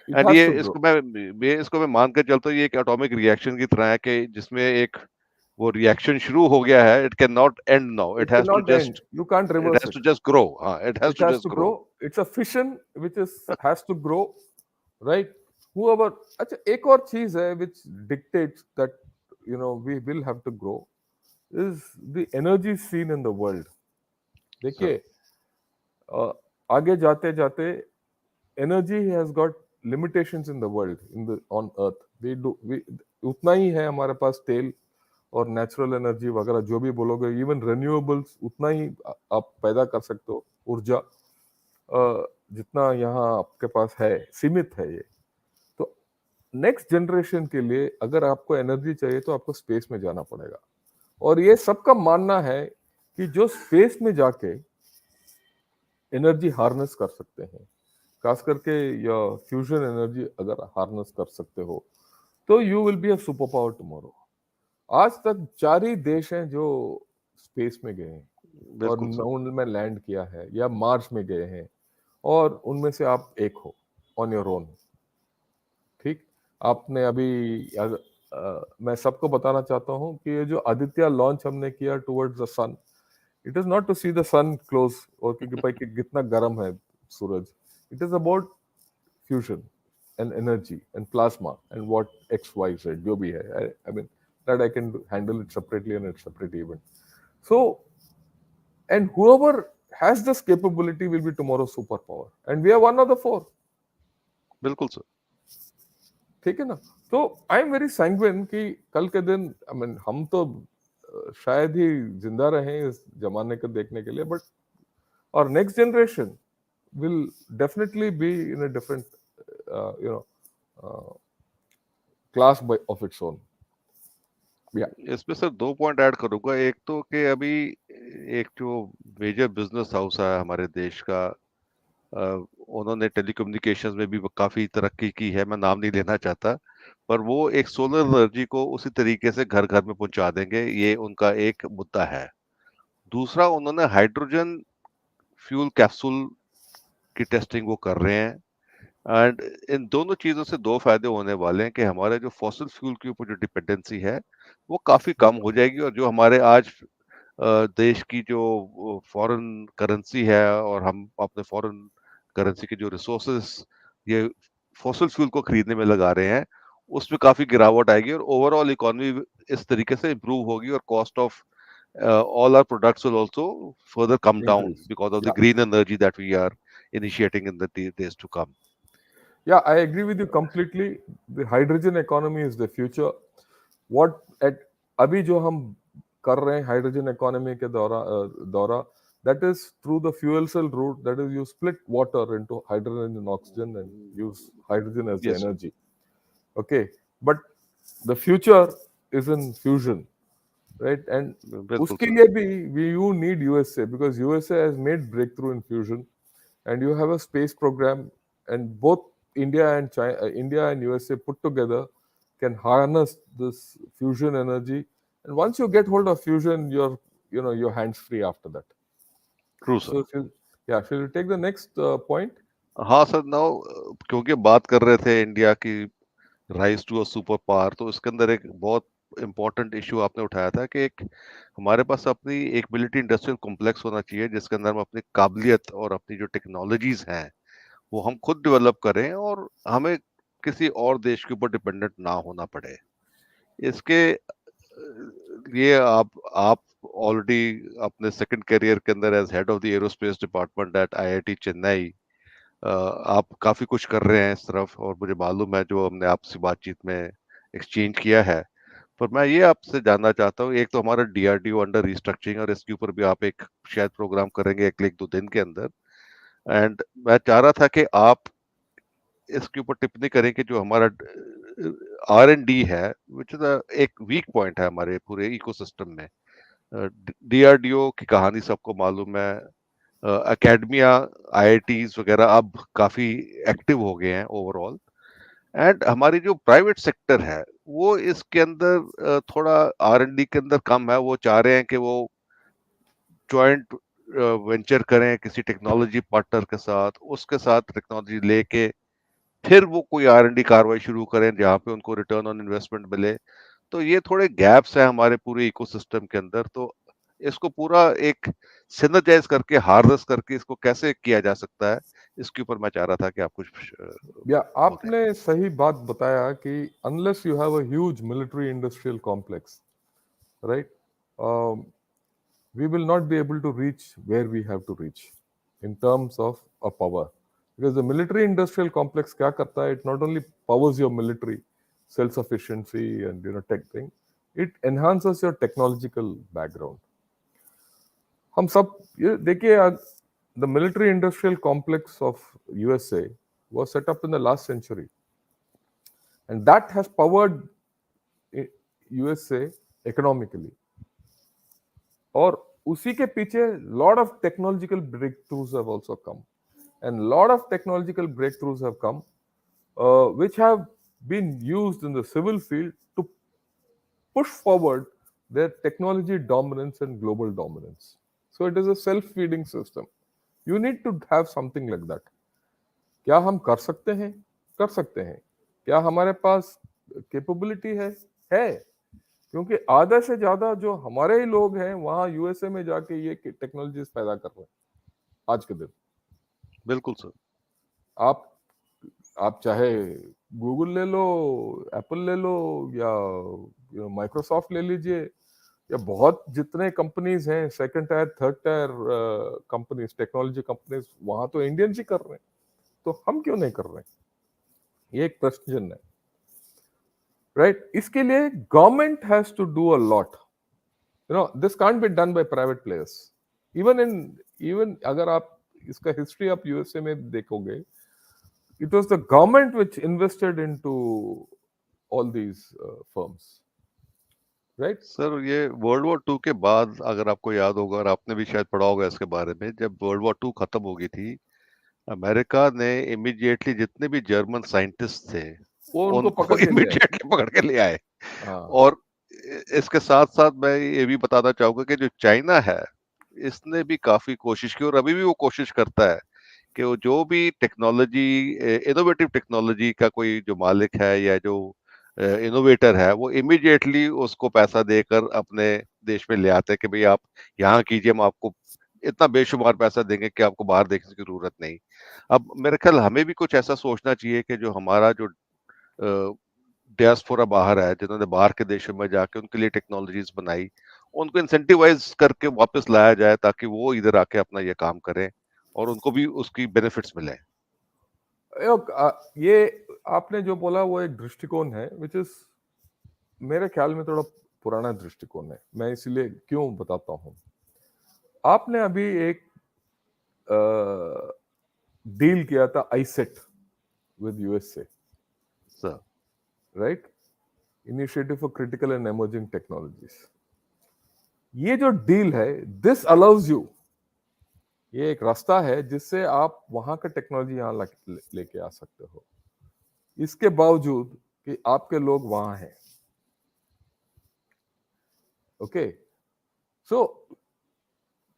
it and has ये to grow. इसको मैं मान कर चलता हूँ, ये एक एटॉमिक रिएक्शन की तरह है कि जिसमें एक वो रिएक्शन शुरू हो गया है, it can not end now, It cannot end. You can't it reverse has it. To just grow. हाँ, it has It to has just to grow. grow. It's a fission which is has to grow, right? Whoever. अच्छा, एक और चीज है which dictates that we will have to grow is the energy scene in the world. Sir देखिए, आगे जाते जाते energy has got limitations in the world, on earth. We उतना ही है हमारे पास तेल और नेचुरल एनर्जी वगैरह जो भी बोलोगे, इवन रिन्यूएबल्स उतना ही आप पैदा कर सकते हो ऊर्जा, जितना यहाँ आपके पास है सीमित है ये। तो नेक्स्ट जनरेशन के लिए अगर आपको एनर्जी चाहिए तो आपको स्पेस में जाना पड़ेगा, और ये सबका मानना है कि जो स्पेस में जाके एनर्जी हार्नेस कर सकते हैं, खास करके या फ्यूजन एनर्जी अगर हार्नेस कर सकते हो, तो you will be a super power tomorrow. आज तक 4 ही देश हैं जो स्पेस में गए हैं और बिल्कुल सर। मून में लैंड किया है या मार्स में गए हैं, और उनमें से आप एक हो ऑन योर ओन। ठीक। आपने अभी मैं सबको बताना चाहता हूँ कि ये जो आदित्य लॉन्च हमने किया towards the sun, it is not to see the sun close, और क्योंकि भाई कि कितना गर्म है सूरज। It is about fusion and energy and plasma and what X Y Z जो भी है, I mean that I can handle it separately and it separate event. So and whoever has this capability will be tomorrow's superpower, and we are one of the four. बिल्कुल sir. ठीक है ना? तो I am very sanguine कि कल के दिन, I mean हम तो शायद ही जिंदा रहे इस जमाने को देखने के लिए, बट और next generation will definitely be in a different you know class by of its own. या इसमें सर 2 पॉइंट ऐड करूँगा। एक तो कि अभी एक जो मेजर बिज़नेस हाउस है हमारे देश का, अ, उन्होंने टेलीकम्युनिकेशंस में भी काफ़ी तरक्की की है, मैं नाम नहीं लेना चाहता, पर वो एक सोलर एनर्जी को उसी तरीके से घर-घर में पहुँचा देंगे, ये उनका एक मुद्दा है। दूसरा, उन्होंने हाइड्रोजन फ्यूल कैप्सूल की टेस्टिंग वो कर रहे हैं, एंड इन दोनों चीज़ों से 2 फ़ायदे होने वाले हैं कि हमारे जो फॉसिल फ्यूल के ऊपर जो डिपेंडेंसी है, वो काफ़ी कम हो जाएगी, और जो हमारे आज देश की जो फॉरेन करेंसी है, और हम अपने फॉरेन करेंसी के जो रिसोर्सेस ये फॉसिल फ्यूल को खरीदने में लगा रहे हैं, उसमें काफ़ी गिरावट आएगी, और ओवरऑल इकोनॉमी इस तरीके से इम्प्रूव होगी, और cost of all our products will also further come down increase. because of the या green energy that we are initiating in the days to come. Yeah, I agree with you completely. The hydrogen economy is the future. What at अभी जो हम कर रहे हैं hydrogen economy के दौरा, that is through the fuel cell route, that is you split water into hydrogen and oxygen and use hydrogen as the Yes, sir. energy. Okay, but the future is in fusion, right? And बिल्कुल उसके sir. लिए भी you need USA, because USA has made breakthrough in fusion, and you have a space program, and both India and China, India and USA put together can harness this fusion energy. And once you get hold of fusion, you're hands free after that. True So sir. if you, yeah, shall you take the next point? हाँ sir, now क्योंकि बात कर रहे थे India की rise to a super power, तो इसके अंदर एक बहुत इंपॉर्टेंट इशू आपने उठाया था कि एक हमारे पास अपनी एक मिलिट्री इंडस्ट्रियल कॉम्प्लेक्स होना चाहिए, जिसके अंदर हम अपनी काबिलियत और अपनी जो टेक्नोलॉजीज हैं वो हम खुद डेवलप करें, और हमें किसी और देश के ऊपर डिपेंडेंट ना होना पड़े। इसके लिए आप ऑलरेडी अपने सेकंड करियर के अंदर as head of the aerospace department at IIT Chennai, आप काफी कुछ कर रहे हैं इस तरफ, और मुझे मालूम है जो हमने आपसे बातचीत में एक्सचेंज किया है। पर मैं ये आपसे जानना चाहता हूँ, एक तो हमारा डीआरडीओ अंडर रिस्ट्रक्चरिंग, और इसके ऊपर भी आप एक शायद प्रोग्राम करेंगे एक 1-2 दिन के अंदर, एंड मैं चाह रहा था कि आप इसके ऊपर टिप्पणी करें कि जो हमारा आर एंड डी है, विच इज एक वीक पॉइंट है हमारे पूरे इकोसिस्टम में। डीआरडीओ की कहानी सबको मालूम है, एकेडमिया आईआईटीज वगैरह अब काफी एक्टिव हो गए हैं ओवरऑल, एंड हमारी जो प्राइवेट सेक्टर है वो इसके अंदर थोड़ा आर एंड डी के अंदर कम है। वो चाह रहे हैं कि वो जॉइंट वेंचर करें किसी टेक्नोलॉजी पार्टनर के साथ, उसके साथ टेक्नोलॉजी लेके फिर वो कोई आर एंड डी कार्रवाई शुरू करें जहाँ पे उनको रिटर्न ऑन इन्वेस्टमेंट मिले। तो ये थोड़े गैप्स हैं हमारे पूरे इकोसिस्टम के अंदर, तो इसको पूरा एक सिनर्जाइज करके हार्नेस करके इसको कैसे किया जा सकता है, इसके ऊपर मैं चाह रहा था कि आप कुछ या वो दें। आपने सही बात बताया कि unless you have a huge military industrial complex, right? We will not be able to reach where we have to reach in terms of a power, because the military industrial complex क्या करता है, it not only powers your military, self sufficiency and tech thing, it enhances your technological background. हम सब ये देखिए, the military industrial complex of USA was set up in the last century, and that has powered USA economically. और उसी के पीछे lot of technological breakthroughs have also come, and lot of technological breakthroughs have come, which have been used in the civil field to push forward their technology dominance and global dominance. So it is a self-feeding system. You need to have something like that. क्या हम कर सकते हैं? कर सकते हैं. क्या हमारे पास कैपेबिलिटी है. क्योंकि आधे से ज्यादा जो हमारे ही लोग हैं वहां यूएसए में जाके ये टेक्नोलॉजीज पैदा कर रहे हैं आज के दिन. बिल्कुल सर. आप चाहे गूगल ले लो, एप्पल ले लो, या माइक्रोसॉफ्ट ले लीजिए, या बहुत जितने कंपनीज हैं second tier third tier companies, technology companies, वहां तो इंडियंस ही कर रहे हैं. तो हम क्यों नहीं कर रहे हैं? ये एक प्रश्न है, राइट? इसके लिए government has to do a lot. This can't be done by private players. Even अगर आप इसका हिस्ट्री आप यूएसए में देखोगे, it was the government which invested into all these firms, right? Sir ये वर्ल्ड वॉर 2 के बाद, अगर आपको याद होगा और आपने भी शायद पढ़ा होगा इसके बारे में, जब वर्ल्ड वॉर 2 खत्म हो गई थी, अमेरिका ने इमीडिएटली जितने भी जर्मन साइंटिस्ट थे वो उनको उनको पकड़ के ले आए. इमीडिएटली पकड़ के ले आए. हाँ, और इसके साथ साथ मैं ये भी बताना चाहूंगा कि जो चाइना है, इसने भी काफी कोशिश की और अभी भी वो कोशिश करता है कि वो जो भी टेक्नोलॉजी, इनोवेटिव टेक्नोलॉजी का कोई जो मालिक है या जो इनोवेटर है, वो इमीडिएटली उसको पैसा देकर अपने देश में ले आते हैं कि भाई आप यहाँ कीजिए, हम आपको इतना बेशुमार पैसा देंगे कि आपको बाहर देखने की जरूरत नहीं. अब मेरे ख्याल हमें भी कुछ ऐसा सोचना चाहिए कि जो हमारा जो डियास्पोरा बाहर है, जिन्होंने बाहर के देशों में जाके उनके लिए टेक्नोलॉजीज बनाई, उनको इंसेंटिवाइज करके वापस लाया जाए ताकि वो इधर आके अपना ये काम करें और उनको भी उसकी बेनिफिट्स मिले. ये आपने जो बोला वो एक दृष्टिकोण है, विच इज मेरे ख्याल में थोड़ा पुराना दृष्टिकोण है. मैं इसलिए क्यों बताता हूँ. आपने अभी एक डील किया था iCET with USA, sir. Right? Initiative for critical and emerging technologies. ये जो डील है, दिस अलाउज यू, ये एक रास्ता है जिससे आप वहां का टेक्नोलॉजी यहाँ लेके आ सकते हो, इसके बावजूद कि आपके लोग वहां हैं. Okay, so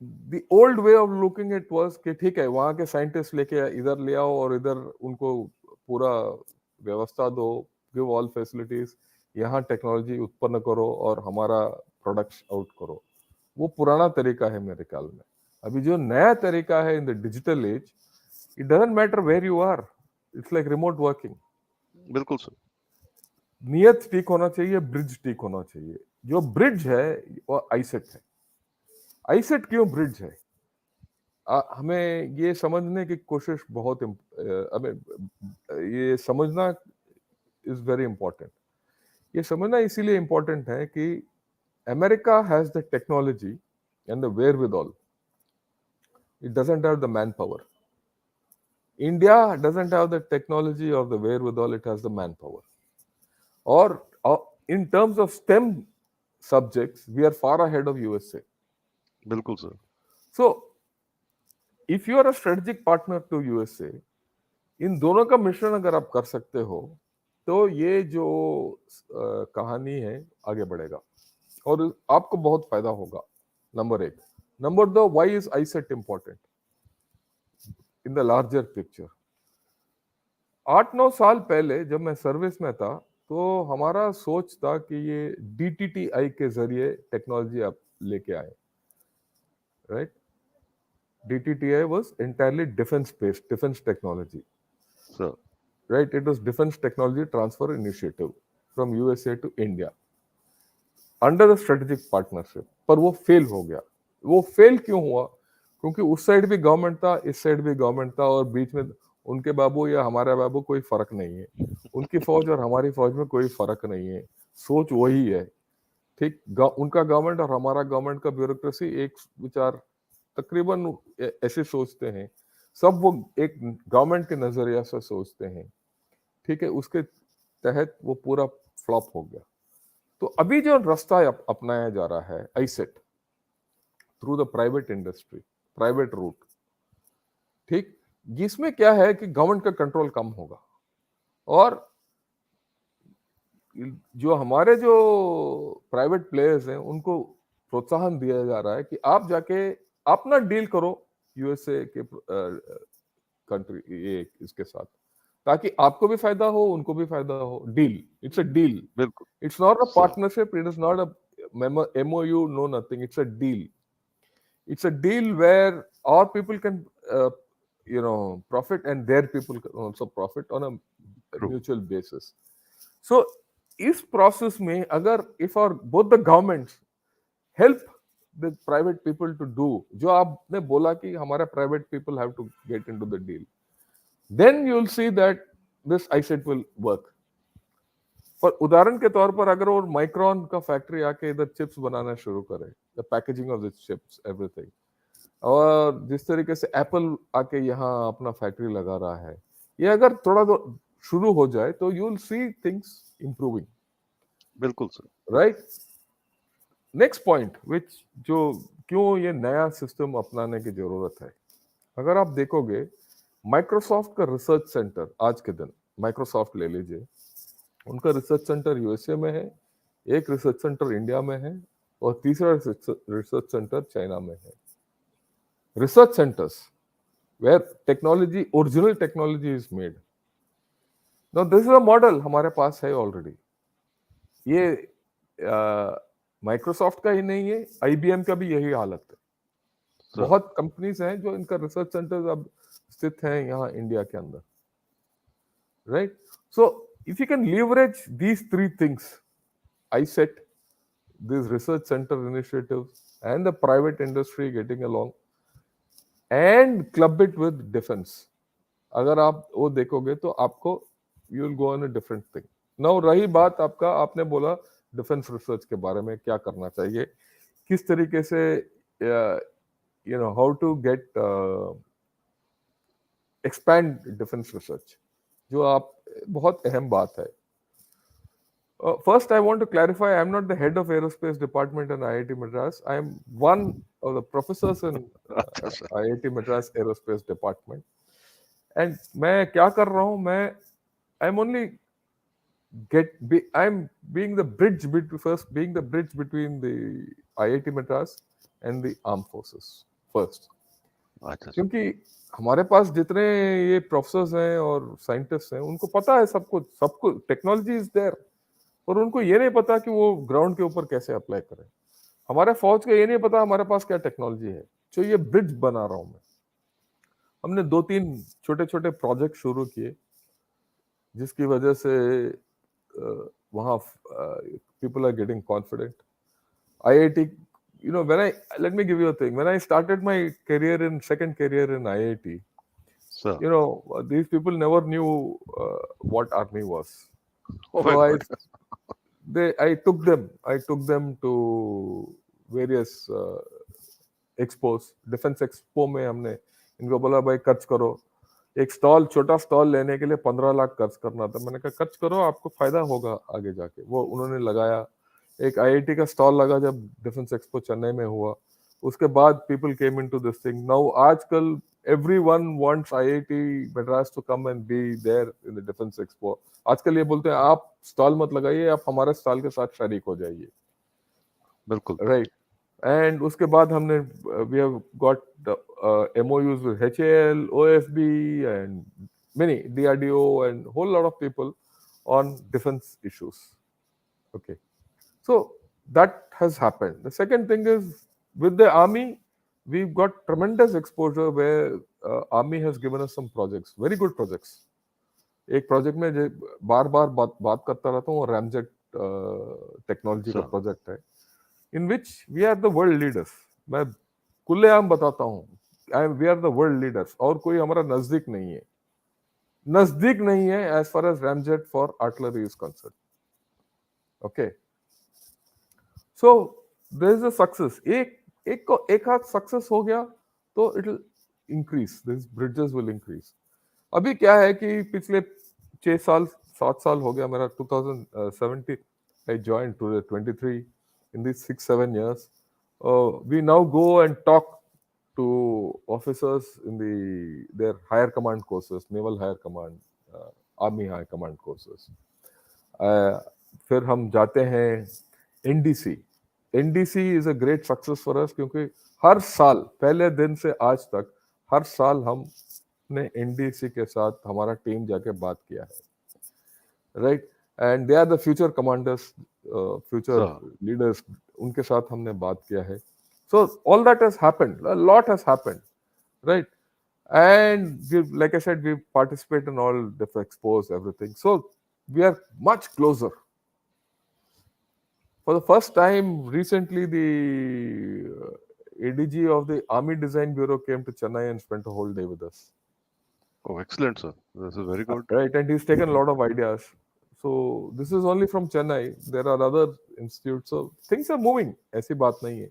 the old way of looking it was कि ठीक है, वहां के साइंटिस्ट लेके इधर ले आओ और इधर उनको पूरा व्यवस्था दो, गिव ऑल फैसिलिटीज, यहाँ टेक्नोलॉजी उत्पन्न करो और हमारा प्रोडक्ट्स आउट करो. वो पुराना तरीका है मेरे ख्याल में. अभी जो नया तरीका है in the digital age, it doesn't matter where you are, it's like remote working. बिल्कुल सर. नियत ठीक होना चाहिए, ब्रिज ठीक होना चाहिए. जो ब्रिज है वो आईसेट है. आईसेट क्यों ब्रिज है? हमें ये समझने की कोशिश बहुत हमें ये समझना इज वेरी इंपॉर्टेंट. ये समझना इसीलिए इंपॉर्टेंट है कि America has the technology and the wherewithal. It doesn't have the manpower. India doesn't have the technology or the wherewithal, it has the manpower. Or in terms of STEM subjects, we are far ahead of USA. बिल्कुल sir. So, if you are a strategic partner to USA, इन दोनों का मिश्रण अगर आप कर सकते हो, तो ये जो कहानी है आगे बढ़ेगा और आपको बहुत फायदा होगा. नंबर एक. नंबर दो, why is iCET important in the larger picture? 8-9 साल पहले जब मैं सर्विस में था, तो हमारा सोच था कि ये DTTI के जरिए टेक्नोलॉजी आप लेके आए, right? DTTI was entirely defense based, defense technology, sir. right? It was defense technology transfer initiative from USA to India under a strategic partnership. पर वो फेल हो गया. वो फेल क्यों हुआ? क्योंकि उस साइड भी गवर्नमेंट था, इस साइड भी गवर्नमेंट था, और बीच में उनके बाबू या हमारे बाबू कोई फर्क नहीं है, उनकी फौज और हमारी फौज में कोई फर्क नहीं है, सोच वही है। ठीक, उनका गवर्नमेंट और हमारा गवर्नमेंट का ब्यूरोक्रेसी एक विचार तकरीबन ऐसे सोचते हैं, सब वो एक गवर्नमेंट के नजरिया से सोचते हैं। ठीक है, उसके तहत वो पूरा फ्लॉप हो गया। तो अभी जो रास्ता अपनाया जा रहा है iCET through the private industry, private route, ठीक, जिसमें क्या है कि गवर्नमेंट का कंट्रोल कम होगा और जो हमारे जो प्राइवेट प्लेयर्स हैं उनको प्रोत्साहन दिया जा रहा है कि आप जाके अपना डील करो यूएसए के कंट्री ये इसके साथ, ताकि आपको भी फायदा हो उनको भी फायदा हो। डील, इट्स अ डील, बिल्कुल it's not a sir, partnership, it is not a MOU, no nothing, it's a deal. It's a deal where our people can profit and their people can also profit on a true, mutual basis. So इस process में अगर if और both the governments help the private people to do जो आपने बोला कि हमारा private people have to get into the deal, then you will see that this iCET will work. पर उदाहरण के तौर पर अगर वो माइक्रॉन का फैक्ट्री आके इधर चिप्स बनाना शुरू करे, the packaging of the chips everything, और जिस तरीके से एप्पल आके यहाँ अपना फैक्ट्री लगा रहा है, ये अगर थोड़ा तो शुरू हो जाए तो you will see things improving, बिल्कुल sir, right. Next point which जो क्यों ये नया सिस्टम अपनाने की जरूरत है, अगर आप देखोगे माइक्रोसॉफ्ट का रिसर्च सेंटर आज के दिन, माइक्रोसॉफ्ट ले लीजिए, उनका रिसर्च सेंटर यूएसए में है, एक रिसर्च सेंटर इंडिया में है और तीसरा रिसर्च सेंटर चाइना में है। Research centres where technology, original technology is made. Now this is a model हमारे पास है ऑलरेडी। ये माइक्रोसॉफ्ट का ही नहीं है, IBM का भी यही हालत है। सर, बहुत कंपनीज हैं जो इनका रिसर्च सेंटर्स अब स्थित हैं यहाँ इंडिया के अंदर, right. So if you can leverage these three things, ISET, these research center initiatives, and the private industry getting along, and club it with defense, अगर आप वो देखोगे तो आपको you will go on a different thing. Now रही बात आपका, आपने बोला डिफेंस रिसर्च के बारे में क्या करना चाहिए, किस तरीके से how to get expand defence research, जो आप बहुत अहम बात है। First, I want to clarify, I am not the head of aerospace department in IIT Madras. I am one of the professors in अच्छा sir, IIT Madras aerospace department. And मैं क्या कर रहा हूँ, मैं I'm only I'm being the bridge between, first being the bridge between the IIT Madras and the armed forces first. अच्छा sir, क्योंकि हमारे पास जितने ये प्रोफेसर्स हैं और साइंटिस्ट हैं उनको पता है सबको टेक्नोलॉजी इज देयर, और उनको ये नहीं पता कि वो ग्राउंड के ऊपर कैसे अप्लाई करें। हमारे फौज को ये नहीं पता हमारे पास क्या टेक्नोलॉजी है। जो ये ब्रिज बना रहा हूं मैं, हमने 2-3 छोटे छोटे प्रोजेक्ट शुरू किए जिसकी वजह से वहाँ people are getting confident. IIT, when let me give you a thing, when I started my second career in IIT, sir, these people never knew what army was. Oh my So God, I took them to various expose, defence expo में हमने इनको बोला भाई खर्च करो, एक stall, छोटा stall लेने के लिए 15 लाख खर्च करना था। मैंने कहा खर्च करो, आपको फायदा होगा आगे जाके। वो उन्होंने लगाया, एक IIT का स्टॉल लगा जब डिफेंस एक्सपो चेन्नई में हुआ, उसके बाद people came into this thing. Now आजकल everyone wants IIT Madras to come and be there in the defense expo. आजकल ये बोलते हैं आप स्टॉल मत लगाइए, आप हमारे स्टॉल के साथ शरीक हो जाइए, बिल्कुल, राइट। एंड उसके बाद हमने we have got MOUs with HAL, OFB and many DRDO and whole lot of people on defense issues. Okay, so that has happened. The second thing is with the army, we've got tremendous exposure where army has given us some projects, very good projects. एक project में बार बार बात करता रहता हूँ, और ramjet technology का सर, प्रोजेक्ट है, in which we are the world leaders. मैं खुलेआम बताता हूँ, we are the world leaders, और कोई हमारा नजदीक नहीं है। नजदीक नहीं है as far as ramjet for artillery is concern. Okay, so there is a success. एक को एक हाथ सक्सेस हो गया तो it will increase, this bridges will increase. अभी क्या है कि पिछले 6 साल 7 साल हो गया मेरा. 2017 I joined to the 23. In these 6 7 years, we now go and talk to officers in their higher command courses, naval higher command, army higher command courses. Uh, फिर हम जाते हैं NDC. NDC is a great success for us, क्योंकि हर साल पहले दिन से आज तक हर साल हमने एनडीसी के साथ हमारा टीम जाके बात किया है, right. And they are the future commanders, future sir leaders. उनके साथ हमने बात किया है. So all that has happened, a lot has happened, right. And we, like I said, we participate in all the expos, everything. So we are much closer. For the first time recently, the ADG of the Army Design Bureau came to Chennai and spent a whole day with us. Oh, excellent, sir. This is very good. Right, and he's taken a lot of ideas. So this is only from Chennai. There are other institutes. So things are moving. ऐसी बात नहीं है.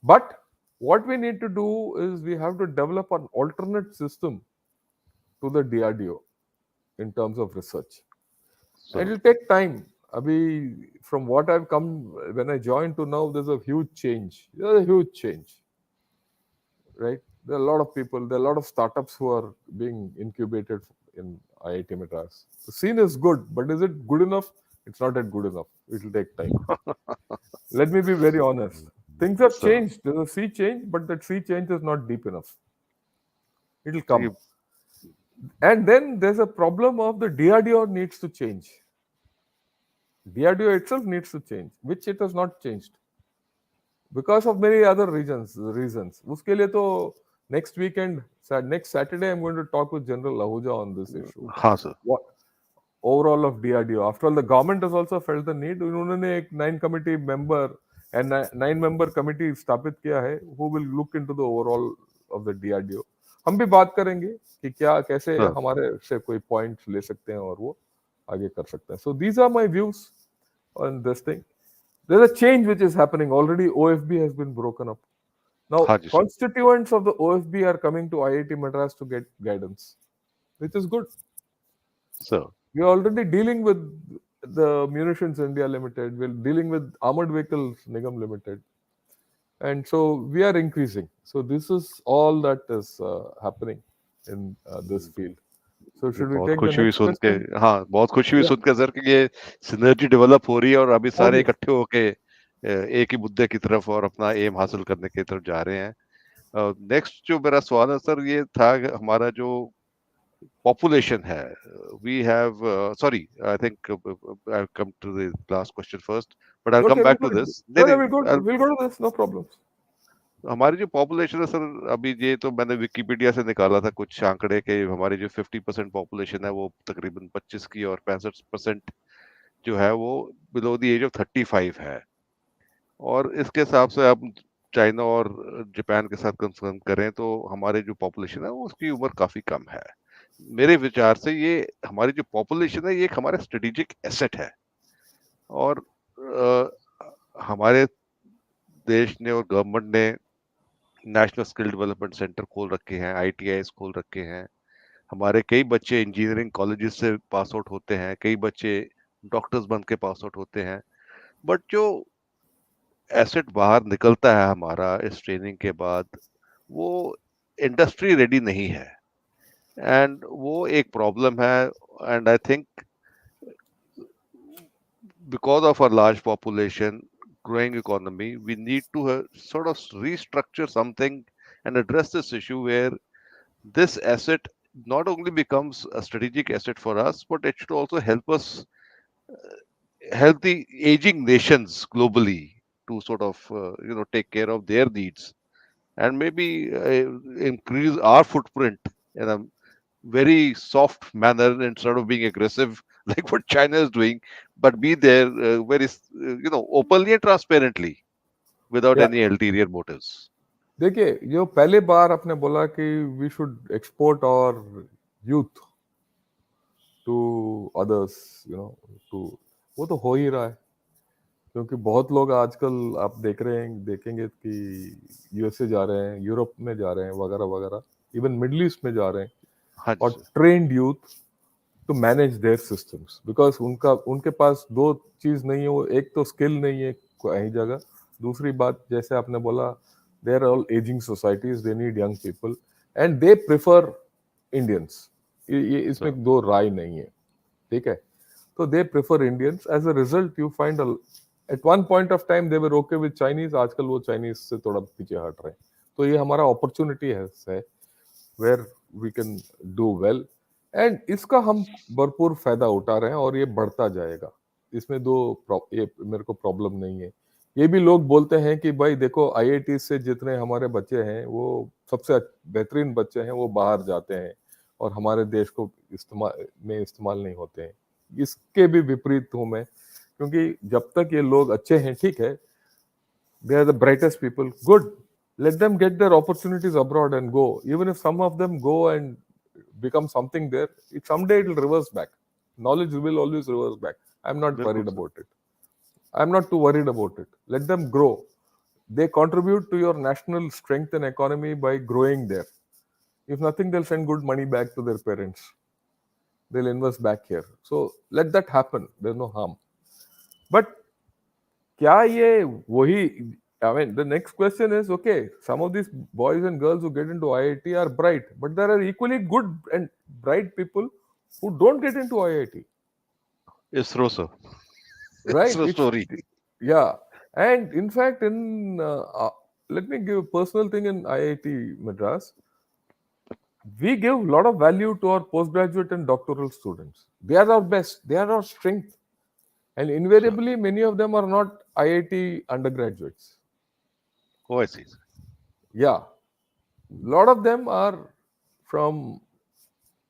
But what we need to do is we have to develop an alternate system to the DRDO in terms of research. Sir, It will take time. Abhi, from what I've come when I joined to now, there's a huge change. There's a huge change, right? There are a lot of people, there are a lot of startups who are being incubated in IIT Madras. The scene is good, but is it good enough? It's not that good enough. It will take time. Let me be very honest. Things have sir. changed. There's a sea change, but that sea change is not deep enough. It will So ये come. And then there's a problem of the DRDO needs to change. DRDO itself needs to change, which it has not changed because of many other reasons. उसके लिए तो next weekend, next Saturday, I'm going to talk with General Ahuja on this issue. हाँ sir. What overall of DRDO? After all, the government has also felt the need. उन्होंने एक 9 committee member and 9 member committee स्थापित किया है who will look into the overall of the DRDO. हम भी बात करेंगे कि क्या कैसे Sir, हमारे से कोई पॉइंट्स ले सकते हैं और वो आगे कर सकते हैं. So these are my views on this thing. There's a change which is happening. Already OFB has been broken up. Now, हाँ जी sir. constituents of the OFB are coming to IIT Madras to get guidance, which is good. Sir, We are already dealing with the Munitions India Limited. We're dealing with Armored Vehicles Nigam Limited. And so we are increasing. So this is all that is happening in this field. So ये should we बहुत take the खुशी हुई next सुन के. question? हाँ, बहुत खुशी हुई Yeah. सुन के सर कि ये सिनर्जी डेवलप हो रही है और अभी सारे Obvious. इकट्ठे होके एक ही मुद्दे की तरफ और अपना एम हासिल करने की तरफ जा रहे हैं. नेक्स्ट जो मेरा सवाल है सर ये था कि हमारा जो population है, we have sorry, I think I'll come to the last question first, but I'll come Okay, we'll back go. to this. नहीं No, no, नहीं, we'll go to this. No problems. हमारी जो पॉपुलेशन है sir, अभी ये तो मैंने Wikipedia से निकाला था कुछ आंकड़े के. हमारी जो 50% पॉपुलेशन है वो तकरीबन 25 की और 65% जो है वो बिलो द एज ऑफ 35 है. और इसके हिसाब से आप चाइना और जापान के साथ कंसर्न करें तो हमारे जो पॉपुलेशन है वो उसकी उम्र काफी कम है. मेरे विचार से ये हमारी जो पॉपुलेशन है ये एक हमारा स्ट्रेटेजिक एसेट है. और हमारे देश ने और गवर्नमेंट ने नेशनल स्किल डेवलपमेंट सेंटर खोल रखे हैं, आईटीआईस खोल रखे हैं. हमारे कई बच्चे इंजीनियरिंग कॉलेजेस से पास आउट होते हैं, कई बच्चे डॉक्टर्स बन के पास आउट होते हैं. बट जो एसेट बाहर निकलता है हमारा इस ट्रेनिंग के बाद, वो इंडस्ट्री रेडी नहीं है. एंड वो एक प्रॉब्लम है. And I think because of our large population, growing economy, we need to sort of restructure something and address this issue where this asset not only becomes a strategic asset for us, but it should also help us help the aging nations globally to sort of take care of their needs and maybe increase our footprint in a very soft manner instead of being aggressive like what China is doing, but be there very openly and transparently without Yeah. any ulterior motives. देखिए, जो पहली बार आपने बोला कि we should export और youth, to others, to, वो तो हो ही रहा है। क्योंकि बहुत लोग आजकल आप देखेंगे कि यूएसए जा रहे हैं, यूरोप में जा रहे हैं, वगैरह वगैरह, इवन मिडल ईस्ट में जा रहे हैं, हाँ जी और sir. Trained youth to manage their systems, because उनके पास दो चीज नहीं है, वो एक तो स्किल नहीं है कहीं जगह, दूसरी बात जैसे आपने बोला, they are all ageing societies, they need young people and they prefer Indians. ये सर इसमें दो राय नहीं है, ठीक है। तो they prefer Indians, as a result you find at one point of time they were okay with Chinese, आजकल वो चाइनीज से थोड़ा पीछे हट रहे हैं। तो ये हमारा अपॉर्चुनिटी है where we can do well, and इसका हम भरपूर फायदा उठा रहे हैं और ये बढ़ता जाएगा। इसमें ये मेरे को प्रॉब्लम नहीं है। ये भी लोग बोलते हैं कि भाई देखो, आईआईटी से जितने हमारे बच्चे हैं वो सबसे बेहतरीन बच्चे हैं, वो बाहर जाते हैं और हमारे देश को इस्तेमाल नहीं होते हैं। इसके भी विपरीत हूं मैं, क्योंकि जब तक ये लोग अच्छे हैं, ठीक है, they are the brightest people, good, let them get their opportunities abroad and go. Even if some of them go and become something there, someday it will reverse back. Knowledge will always reverse back. I'm not बिल्कुल worried sir. about it. I'm not too worried about it. Let them grow. They contribute to your national strength and economy by growing there. If nothing, they'll send good money back to their parents. They'll invest back here. So let that happen. There's no harm. But क्या ये वही, I mean, the next question is, okay, some of these boys and girls who get into IIT are bright, but there are equally good and bright people who don't get into IIT, ISRO sir. right? ISRO It's, story. yeah. And in fact, let me give a personal thing in IIT Madras. We give a lot of value to our postgraduate and doctoral students. They are our best, they are our strength. And sir invariably, many of them are not IIT undergraduates. ओ ऐसी sir. Yeah, lot of them are from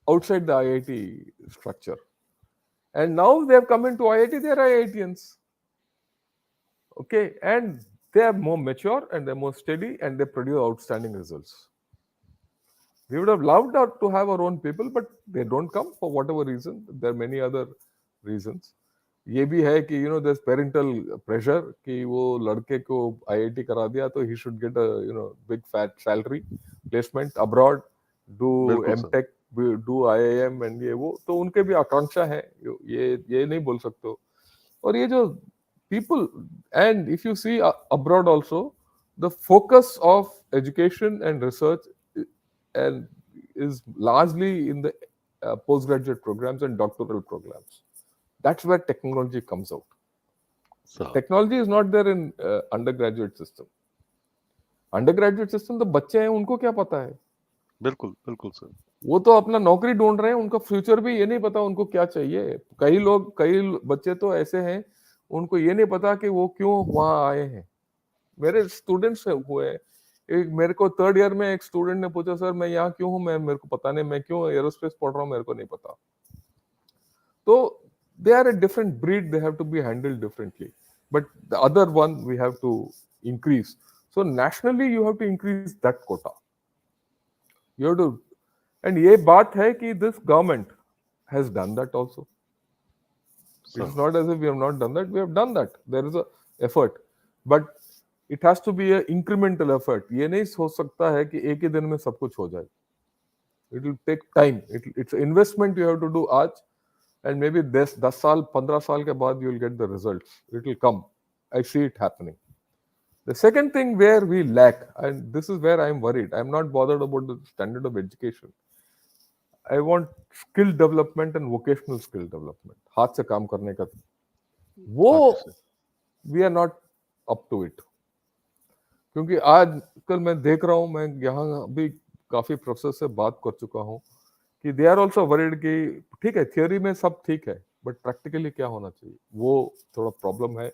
outside the IIT structure, and now they have come into IIT. They are IITians, okay, and they are more mature and they're more steady and they produce outstanding results. We would have loved to have our own people, but they don't come for whatever reason. There are many other reasons. ये भी है कि there's parental pressure कि वो लड़के को IIT करा दिया तो he should get a big fat salary, placement abroad, do बिल्कुल sir. MTech, do IIM, and ये वो तो उनके भी आकांक्षा है, ये नहीं बोल सकते हो। और ये जो people, and if you see abroad also, the focus of education and research and is largely in the postgraduate programs and doctoral programs. That's where technology comes out. Sir Technology is not there in undergraduate system. Undergraduate system तो बच्चे हैं, उनको क्या पता है? बिल्कुल बिल्कुल sir. वो तो अपना नौकरी ढूंढ रहे हैं, उनका फ्यूचर भी ये नहीं पता उनको क्या चाहिए। कई बच्चे तो ऐसे हैं, उनको ये नहीं पता कि वो क्यों वहां आए हैं। मेरे स्टूडेंट्स हुए हैं। एक मेरे को थर्ड ईयर में एक स्टूडेंट ने पूछा, सर मैं यहाँ क्यों हूँ, मेरे को पता नहीं, मैं क्यों एरोस्पेस पढ़ रहा हूँ, मेरे को नहीं पता। तो they are a different breed, they have to be handled differently, but the other one we have to increase. So nationally you have to increase that quota, you have to, and ये बात है कि this government has done that also. Sir It's not as if we have not done that, we have done that. There is a effort, but it has to be a incremental effort. ये नहीं हो सकता है कि एक ही दिन में सब कुछ हो जाए. It will take time. It's an investment you have to do आज, and maybe 10 साल 15 साल के बाद you will get the results. It will come. I see it happening. The second thing where we lack, and this is where I am worried, I am not bothered about the standard of education. I want skill development and vocational skill development. हाथ से काम करने का, वो हाँ जी sir. we are not up to it. क्योंकि आजकल मैं देख रहा हूँ, मैं यहाँ भी काफी प्रोफेसर से बात कर चुका हूँ कि दे आर ऑल्सो वरीड कि ठीक है, थियोरी में सब ठीक है, बट प्रैक्टिकली क्या होना चाहिए, वो थोड़ा प्रॉब्लम है।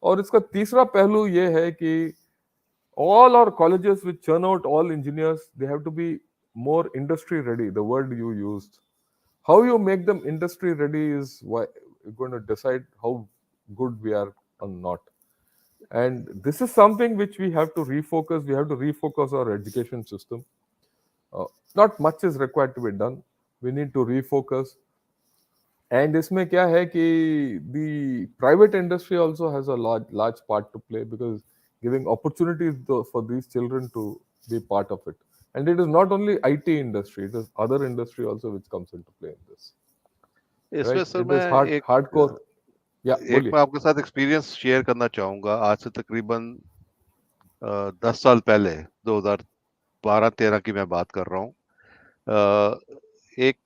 और इसका तीसरा पहलू ये है कि all our colleges which churn out all engineers, they have to be more industry ready, the word you used. How you make them industry ready is why you're going to decide how good we are or not. And this is something which we have to refocus. We have to refocus our education system. Not much is required to be done. We need to refocus. And इसमें क्या है कि the private industry also has a large part to play, because giving opportunities for these children to be part of it. And it is not only IT industry, it is other industry also which comes into play in this, इसमें right? Sir It मैं is एक hardcore. Yeah, एक बोलिए. मैं आपके साथ experience share करना चाहूंगा। आज से तकरीबन 10 साल पहले 2012-13 की मैं बात कर रहा हूँ। एक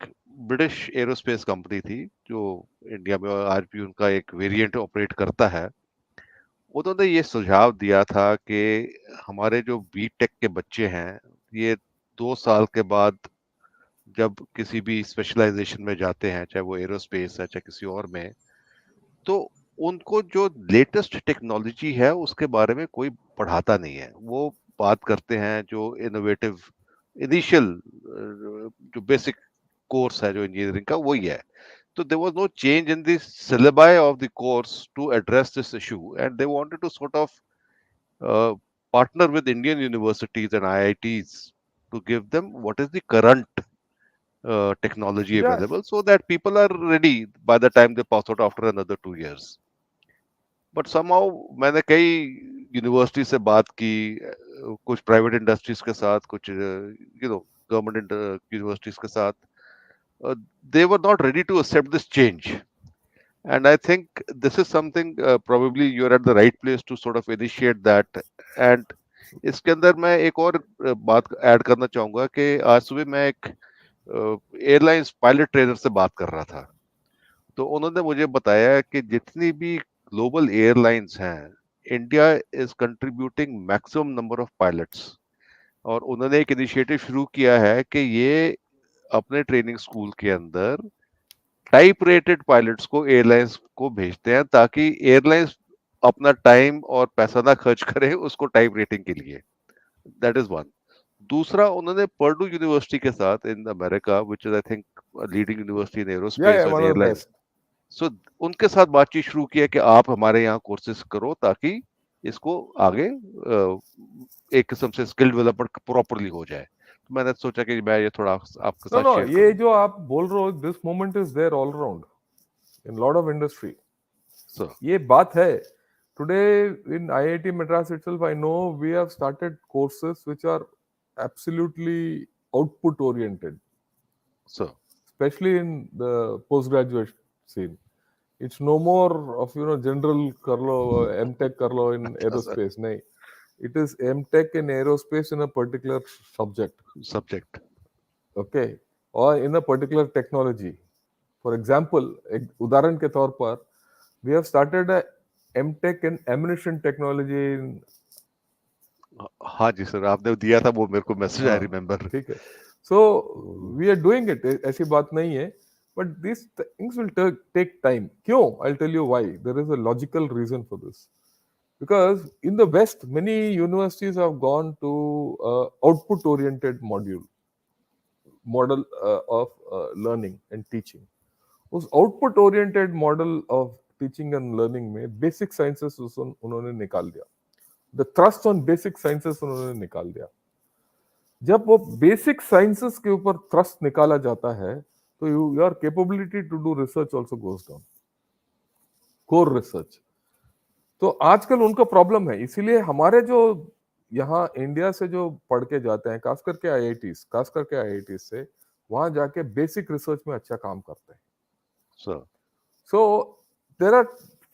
ब्रिटिश एरोस्पेस कंपनी थी जो इंडिया में आज भी उनका एक वेरिएंट ऑपरेट करता है। उन्होंने ये सुझाव दिया था कि हमारे जो बीटेक के बच्चे हैं, ये 2 साल के बाद जब किसी भी स्पेशलाइजेशन में जाते हैं, चाहे वो एरोस्पेस है चाहे किसी और में, तो उनको जो लेटेस्ट टेक्नोलॉजी है उसके बारे में कोई पढ़ाता नहीं है। वो बात करते हैं जो इनोवेटिव इनिशियल जो बेसिक कोर्स है जो इंजीनियरिंग का वही है। So there was no change in the syllabi of the course to address this issue, and they wanted to sort of uh, partner with Indian universities and IITs to give them what is the current technology Yeah. available, so that people are ready by the time they pass out after another 2 years. But somehow मैंने कई university से बात की, कुछ private industries के साथ, कुछ government universities के साथ, they were not ready to accept this change. And I think this is something probably you're at the right place to sort of initiate that. And इसके अंदर मैं एक और बात ऐड करना चाहूंगा कि आज सुबह मैं एक एयरलाइंस पायलट ट्रेनर से बात कर रहा था। तो उन्होंने मुझे बताया कि जितनी भी ग्लोबल एयरलाइंस हैं, India is contributing maximum number of pilots. और उन्होंने एक इनिशिएटिव शुरू किया है कि ये अपने ट्रेनिंग स्कूल के अंदर टाइप रेटेड पायलट्स को एयरलाइंस को भेजते हैं, ताकि एयरलाइंस अपना टाइम और पैसा ना खर्च करें उसको टाइप रेटिंग के लिए। That is one. दूसरा, उन्होंने पर्डू यूनिवर्सिटी के साथ in America, which is I think leading university in Yeah, aerospace yeah, और one of the airline, best. सो उनके साथ बातचीत शुरू की है कि आप हमारे यहाँ कोर्सेज करो ताकि इसको आगे एक किस्म से स्किल डेवलपमेंट प्रॉपरली हो जाए। तो मैंने सोचा कि मैं ये थोड़ा आपके No, साथ no, शेयर ये करूं। जो आप बोल रहे हो, this moment is there all around in lot of industry. सो ये बात है. Today in IIT Madras itself, I know we have started courses which are absolutely output oriented, so especially in the postgraduate scene. It's no more of general Karlo, MTech Karlo in अच्छा sir, aerospace. No, it is MTech in aerospace in a particular subject, subject. okay, or in a particular technology. For example, एक उदाहरण के तौर पर, we have started a MTech in ammunition technology in. हाँ जी sir, आपने दिया था वो मेरे को मैसेज, आई हाँ, रिमेम्बर। ठीक है. So we are doing it. ऐसी बात नहीं है. But these things will take time. क्यों? I'll tell you why. There is a logical reason for this. Because in the West, many universities have gone to output-oriented model of learning and teaching. उस output-oriented model of teaching and learning में basic sciences उन्होंने निकाल दिया. The thrust on basic sciences उन्होंने निकाल दिया. जब वो बेसिक साइंसेस के ऊपर थ्रस्ट निकाला जाता है, तो your capability to do research also goes down, core research. तो आजकल उनका प्रॉब्लम है. इसीलिए हमारे जो यहाँ इंडिया से जो पढ़ के जाते हैं, खास करके आईआईटी से, वहां जाके बेसिक रिसर्च में अच्छा काम करते हैं. Sir so there are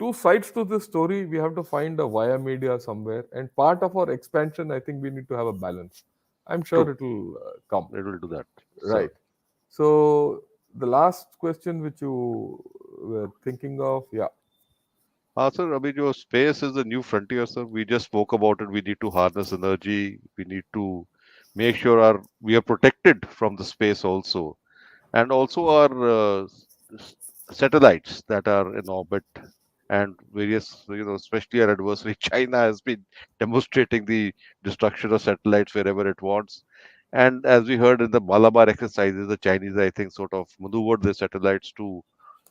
two sides to this story. We have to find a via media somewhere, and part of our expansion, I think we need to have a balance. I'm true, sure it will come. It will do that. Sir Right. So the last question which you were thinking of, yeah, हाँ sir, अभी जो space is the new frontier sir, we just spoke about it. We need to harness energy, we need to make sure are we are protected from the space also, and also our satellites that are in orbit, and various, especially our adversary China has been demonstrating the destruction of satellites wherever it wants. And as we heard in the Malabar exercises, the Chinese, I think, sort of maneuvered the satellites to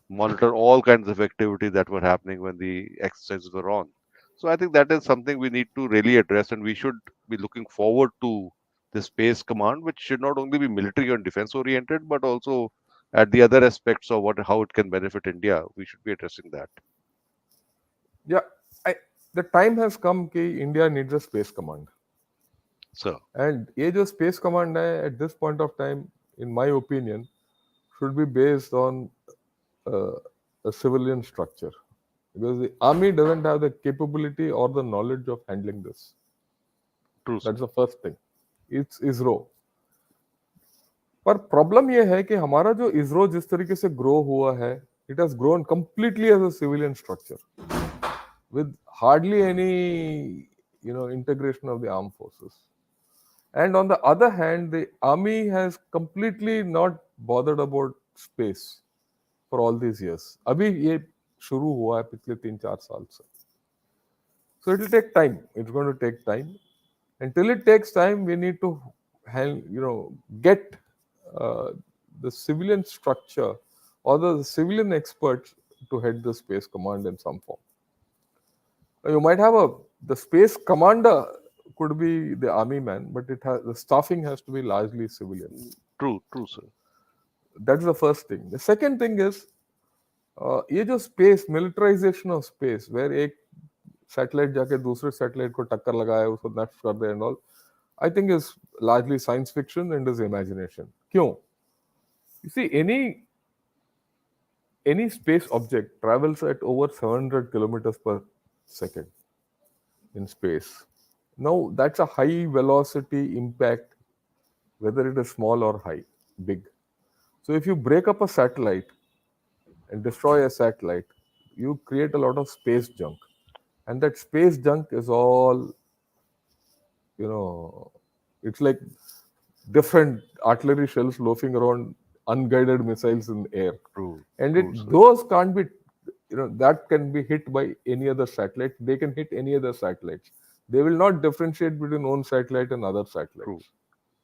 monitor all kinds of activity that were happening when the exercises were on. So I think that is something we need to really address, and we should be looking forward to the space command, which should not only be military and defense oriented, but also at the other aspects of what how it can benefit India, we should be addressing that. Yeah, I, the time has come कि India needs a space command. So And ये जो space command है, at this point of time, in my opinion, should be based on uh, a civilian structure. Because the army doesn't have the capability or the knowledge of handling this. true, sir. That's the first thing. It's ISRO. पर problem ये है कि हमारा जो इसरो जिस तरीके से grow हुआ है, it has grown completely as a civilian structure with hardly any integration of the armed forces. And on the other hand, the army has completely not bothered about space for all these years. अभी ये शुरू हुआ है पिछले 3-4 साल से. So it will take time. It's going to take time. Until it takes time, we need to get uh, the civilian structure or the civilian experts to head the space command in some form. You might have the space commander could be the army man, but the staffing has to be largely civilian. True, true, sir. That's the first thing. The second thing is ये जो space militarization of space, where एक satellite जाके दूसरे satellite को टक्कर लगाए उसको नष्ट कर दे and all, I think is largely science fiction and is imagination. क्यों? You see, any space object travels at over 700 kilometers per second in space. Now, that's a high velocity impact, whether it is small or big. So, if you break up a satellite and destroy a satellite, you create a lot of space junk. And that space junk is all, it's like different artillery shells loafing around, unguided missiles in the air. True, And true, sir. those can't be, that can be hit by any other satellite. They can hit any other satellites. They will not differentiate between one satellite and other satellites. True,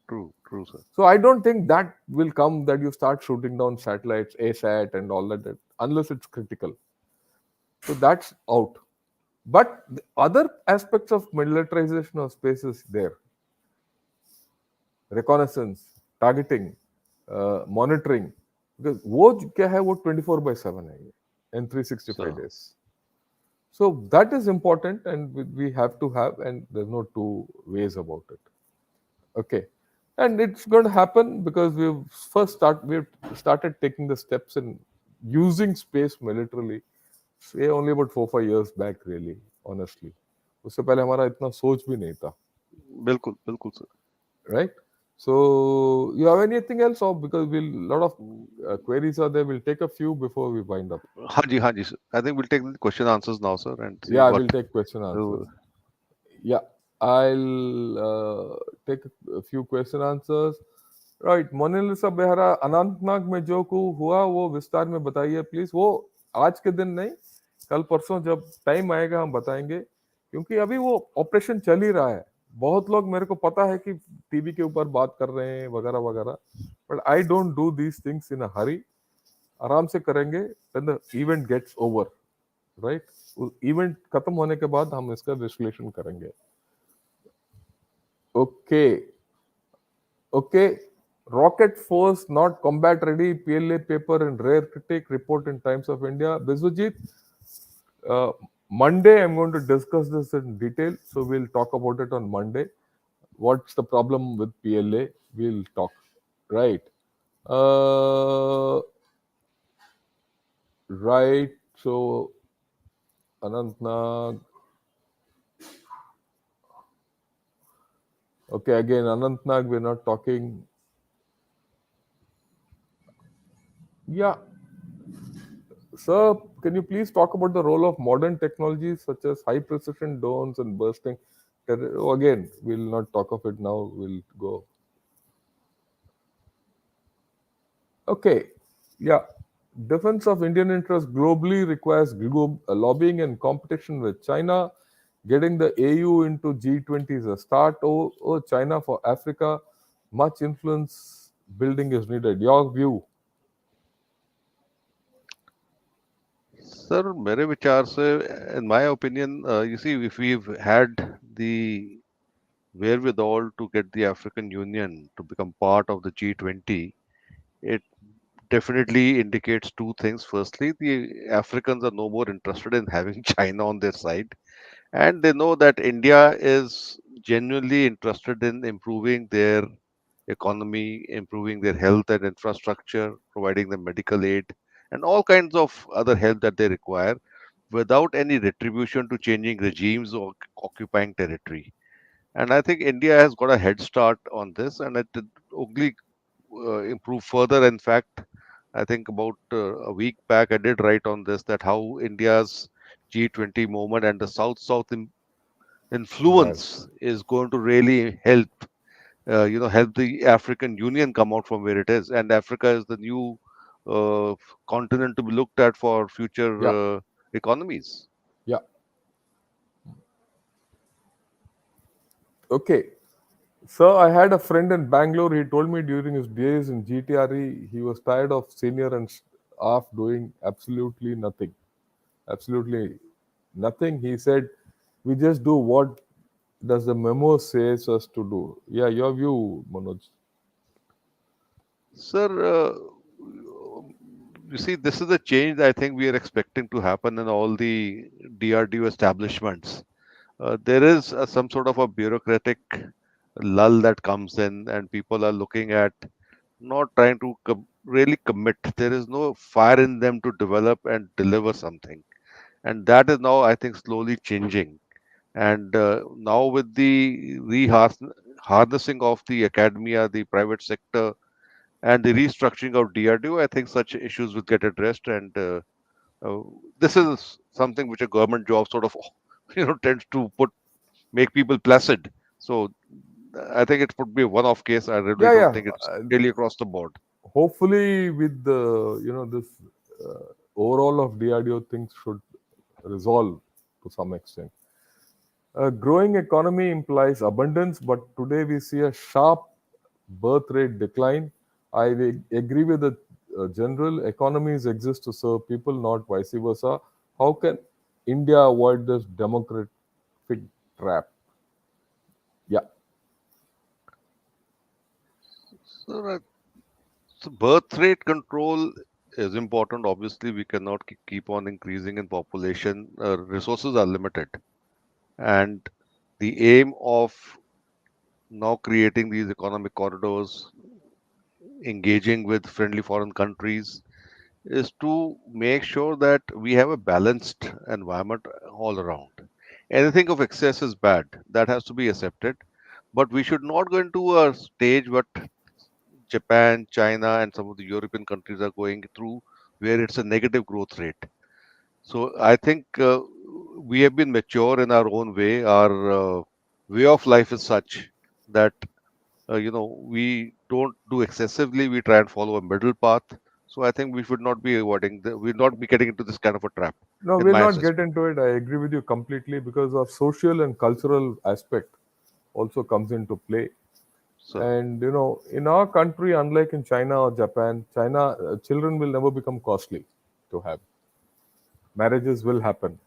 true, true, sir. So I don't think that will come that you start shooting down satellites, ASAT and all that, unless it's critical. So that's out. But the other aspects of militarization of space is there. Reconnaissance, targeting, monitoring. Because वो क्या है वो 24/7 है and 365 So, days. So that is important and we have to have, and there's no two ways about it. Okay. And it's going to happen because we've started taking the steps in using space militarily, say only about 4-5 years back, really, honestly. उससे पहले हमारा इतना सोच भी नहीं था, बिल्कुल, बिल्कुल, sir. right? So you have anything else, or because lot of queries are there, we'll take a few before we wind up. हाँ जी, sir. I think we'll take the question answers now, sir, and see Yeah, what. we'll take question answers. uh, Yeah, I'll take a few question answers. Right, Monalisa Behera, Anantnag में जो कुछ हुआ वो विस्तार में बताइए please. वो आज के दिन नहीं, कल परसों जब टाइम आएगा हम बताएंगे, क्योंकि अभी वो ऑपरेशन चल ही रहा है. बहुत लोग, मेरे को पता है कि टीवी के ऊपर बात कर रहे हैं वगैरह वगैरह, but I don't do these things in a hurry. आराम से करेंगे when the event gets over, right. Event खत्म होने के बाद हम इसका विश्लेषण करेंगे. Okay okay. Rocket force not combat ready, PLA paper and rare critic report in Times of India. Biswajit, Monday I'm going to discuss this in detail, so we'll talk about it on Monday. What's the problem with PLA? We'll talk, right? Right. So Anantnag. Okay, again Anantnag, we're not talking. Yeah. Sir, can you please talk about the role of modern technologies such as high precision drones and bursting? Again, we'll not talk of it now. We'll go. Okay. Yeah. Defense of Indian interests globally requires lobbying and competition with China. Getting the AU into G20 is a start. Oh, China for Africa. Much influence building is needed. Your view? Sir, मेरे विचार से, in my opinion, you see, if we've had the wherewithal to get the African Union to become part of the G20, it definitely indicates two things. Firstly, the Africans are no more interested in having China on their side, and they know that India is genuinely interested in improving their economy, improving their health and infrastructure, providing them medical aid, and all kinds of other help that they require without any retribution to changing regimes or occupying territory. And I think India has got a head start on this, and it did only improve further. In fact, I think about a week back, I did write on this that how India's G20 movement and the South-South Right. influence is going to really help, help the African Union come out from where it is. And Africa is the new uh, continent to be looked at for future Yeah. economies. Yeah. Okay. So I had a friend in Bangalore. He told me during his days in GTRE, he was tired of senior and staff doing absolutely nothing. Absolutely nothing. He said, "We just do what does the memo says us to do." Yeah, your view, Manoj. Sir, you see, this is the change I think we are expecting to happen in all the DRDO establishments. There is some sort of a bureaucratic lull that comes in, and people are looking at not trying to really commit. There is no fire in them to develop and deliver something, and that is now, I think, slowly changing. And now with the harnessing of the academia, the private sector, and the restructuring of DRDO, I think such issues will get addressed. And uh, this is something which a government job sort of, tends to make people placid. So I think it would be a one-off case. I really Yeah, don't yeah. think it's really across the board. Hopefully, with the this overall of DRDO, things should resolve to some extent. A growing economy implies abundance, but today we see a sharp birth rate decline. I agree with the general economies exist to serve people, not vice versa. How can India avoid this demographic trap? Yeah, So, so birth rate control is important. Obviously, we cannot keep on increasing in population. Resources are limited, and the aim of now creating these economic corridors, engaging with friendly foreign countries, is to make sure that we have a balanced environment all around. Anything of excess is bad. That has to be accepted. But we should not go into a stage what Japan, China, and some of the European countries are going through, where it's a negative growth rate. So I think we have been mature in our own way. Our way of life is such that we don't do excessively. We try and follow a middle path. So I think we should not be avoiding we not be getting into this kind of a trap, no, in we'll my not get assessment. into it. I agree with you completely because our social and cultural aspect also comes into play. So, And in our country, unlike in China or Japan, China children will never become costly to have. Marriages will happen,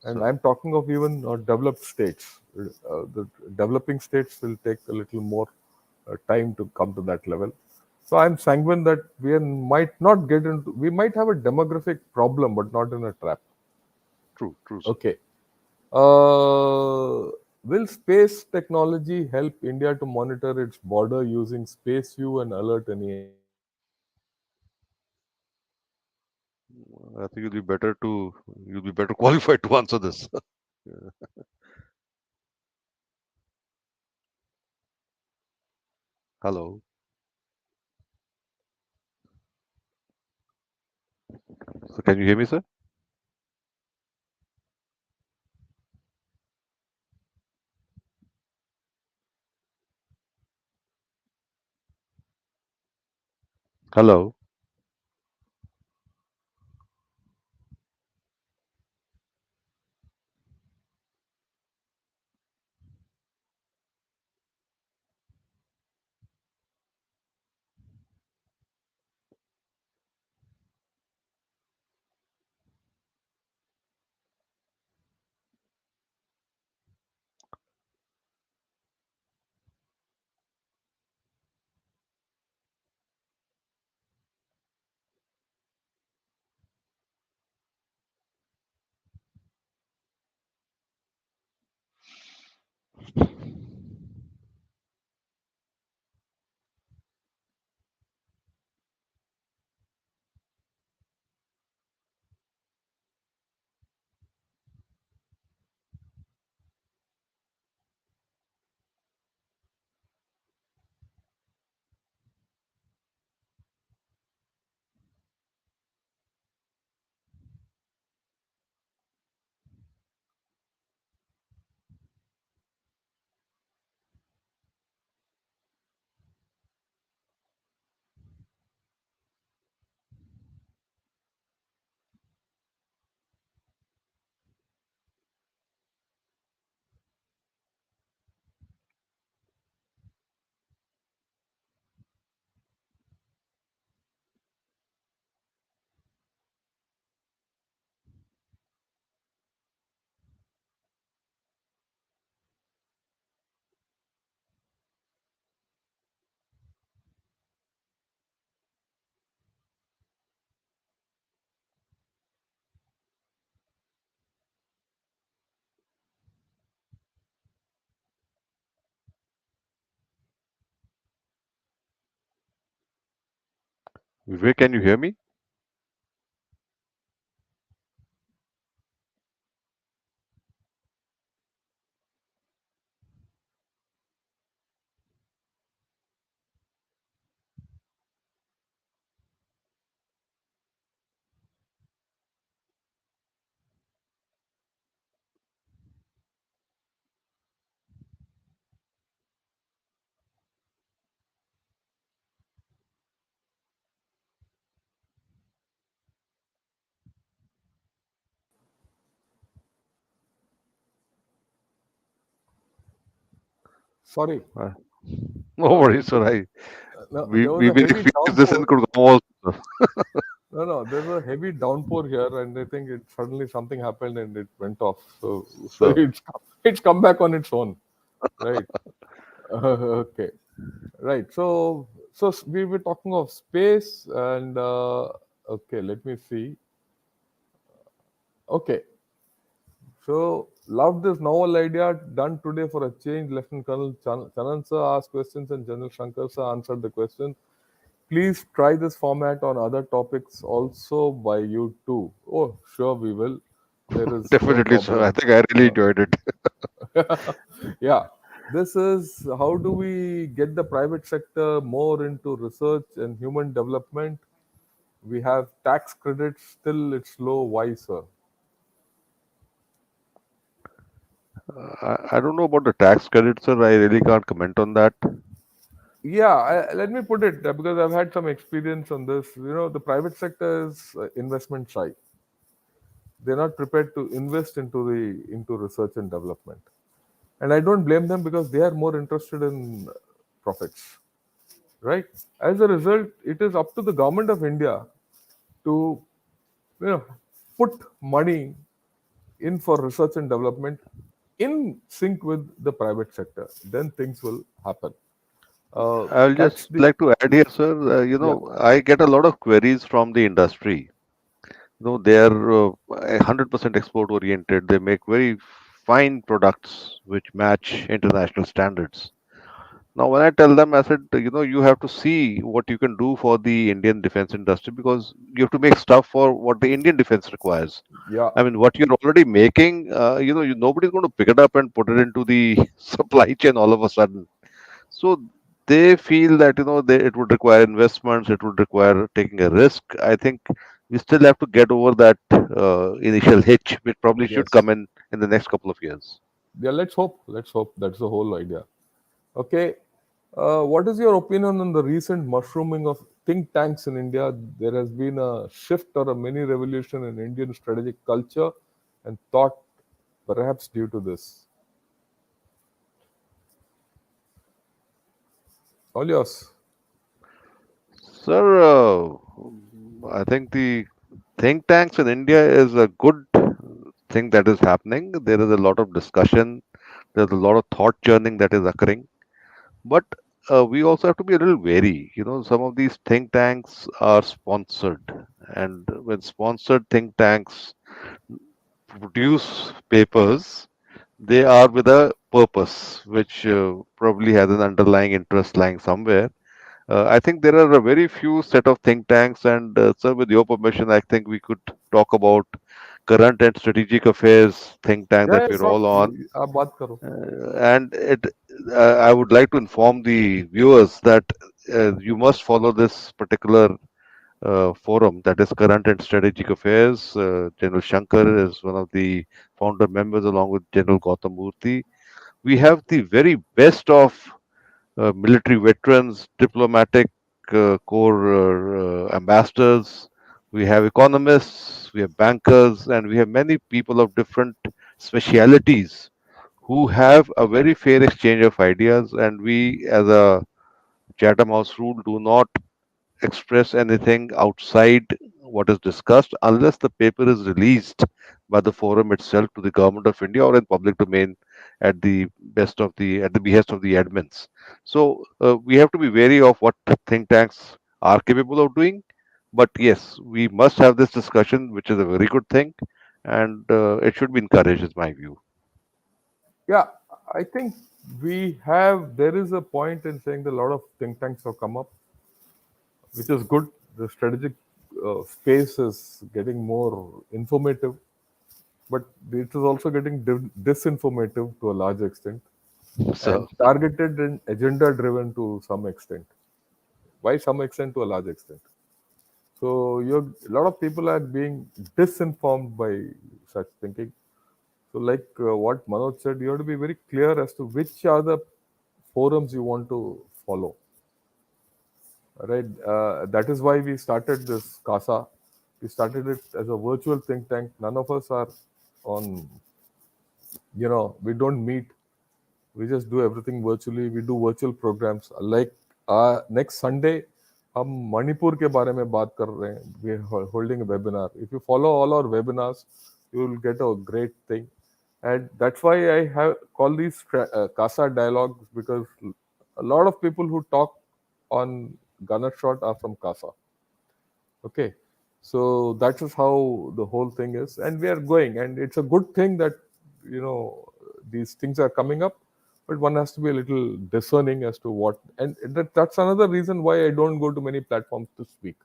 and so I'm talking of even developed states. The developing states will take a little more time to come to that level. So I'm sanguine that might not get into. We might have a demographic problem, but not in a trap. true, true, sir. Okay. Will space technology help India to monitor its border using Space View and alert any enemies? I think you'll be better qualified to answer this. Hello, so can you hear me, sir? Hello. Vivek, can you hear me? Sorry, Uh, no no, worries, sir. no, We there was we a will heavy experience this in downpour. Gurgaon also, sir. No, there's a heavy downpour here, and I think it suddenly something happened and it went off. So So, it's come back on its own, right? Okay, right. So we were talking of space, and okay, let me see. Okay, so love this novel idea done today for a change. Lieutenant Colonel Chanan sir asked questions and General Shankar sir answered the question. Please try this format on other topics also by you too. Oh, sure we will. There is no definitely, sir. I problem. think I really Uh, enjoyed it. yeah, this is how do we get the private sector more into research and human development? We have tax credits, still it's low. Why, sir? I don't know about the tax credit, sir. I really can't comment on that. Yeah, let me put it because I've had some experience on this. The private sector is investment shy. They're not prepared to invest into research and development, and I don't blame them because they are more interested in profits, right? As a result, it is up to the government of India to you know put money in for research and development in sync with the private sector. Then things will happen. I'll That's just the like to add here, sir. Yeah. I get a lot of queries from the industry. They are 100% export oriented. They make very fine products which match international standards. Now, when I tell them, I said, you have to see what you can do for the Indian defense industry because you have to make stuff for what the Indian defense requires. Yeah. I mean, what you're already making, nobody's going to pick it up and put it into the supply chain all of a sudden. So they feel that it would require investments, it would require taking a risk. I think we still have to get over that initial hitch, which probably should Yes. come in the next couple of years. Yeah. Let's hope. Let's hope. That's the whole idea. Okay. What is your opinion on the recent mushrooming of think tanks in India? There has been a shift or a mini revolution in Indian strategic culture and thought, perhaps due to this. All yours. Sir, I think the think tanks in India is a good thing that is happening. There is a lot of discussion, there's a lot of thought churning that is occurring. But we also have to be a little wary. Some of these think tanks are sponsored, and when sponsored think tanks produce papers, they are with a purpose, which probably has an underlying interest lying somewhere. I think there are a very few set of think tanks, and sir, with your permission, I think we could talk about current and strategic affairs think tank Yeah, that yeah, we're sure. all on. आप बात करो. And I would like to inform the viewers that you must follow this particular forum, that is Current and Strategic Affairs. General Shankar is one of the founder members, along with General Gautam Murthy. We have the very best of military veterans, diplomatic corps ambassadors. We have economists, we have bankers, and we have many people of different specialities who have a very fair exchange of ideas. And we, as a Chatham House rule, do not express anything outside what is discussed unless the paper is released by the forum itself to the government of India or in public domain at the behest of the admins. So we have to be wary of what think tanks are capable of doing. But yes, we must have this discussion, which is a very good thing, and it should be encouraged, is my view. Yeah, I think there is a point in saying that a lot of think tanks have come up, which is good. the strategic space is getting more informative, but it is also getting disinformative to a large extent sir. and targeted and agenda driven to some extent. Why some extent? To a large extent. So a lot of people are being disinformed by such thinking. So, like what Manoj said, you have to be very clear as to which are the forums you want to follow. Right? That is why we started this CASA. We started it as a virtual think tank. None of us are on, we don't meet. We just do everything virtually. We do virtual programs. Like next Sunday, हम मणिपुर के बारे में बात कर रहे हैं. We are holding a webinar. If you follow all our webinars, you will get a great thing. And that's why I have called these CASA dialogues, because a lot of people who talk on Gunner Shot are from CASA. Okay. So that is how the whole thing is. And we are going. And it's a good thing that, these things are coming up. But one has to be a little discerning as to what. And that's another reason why I don't go to many platforms to speak.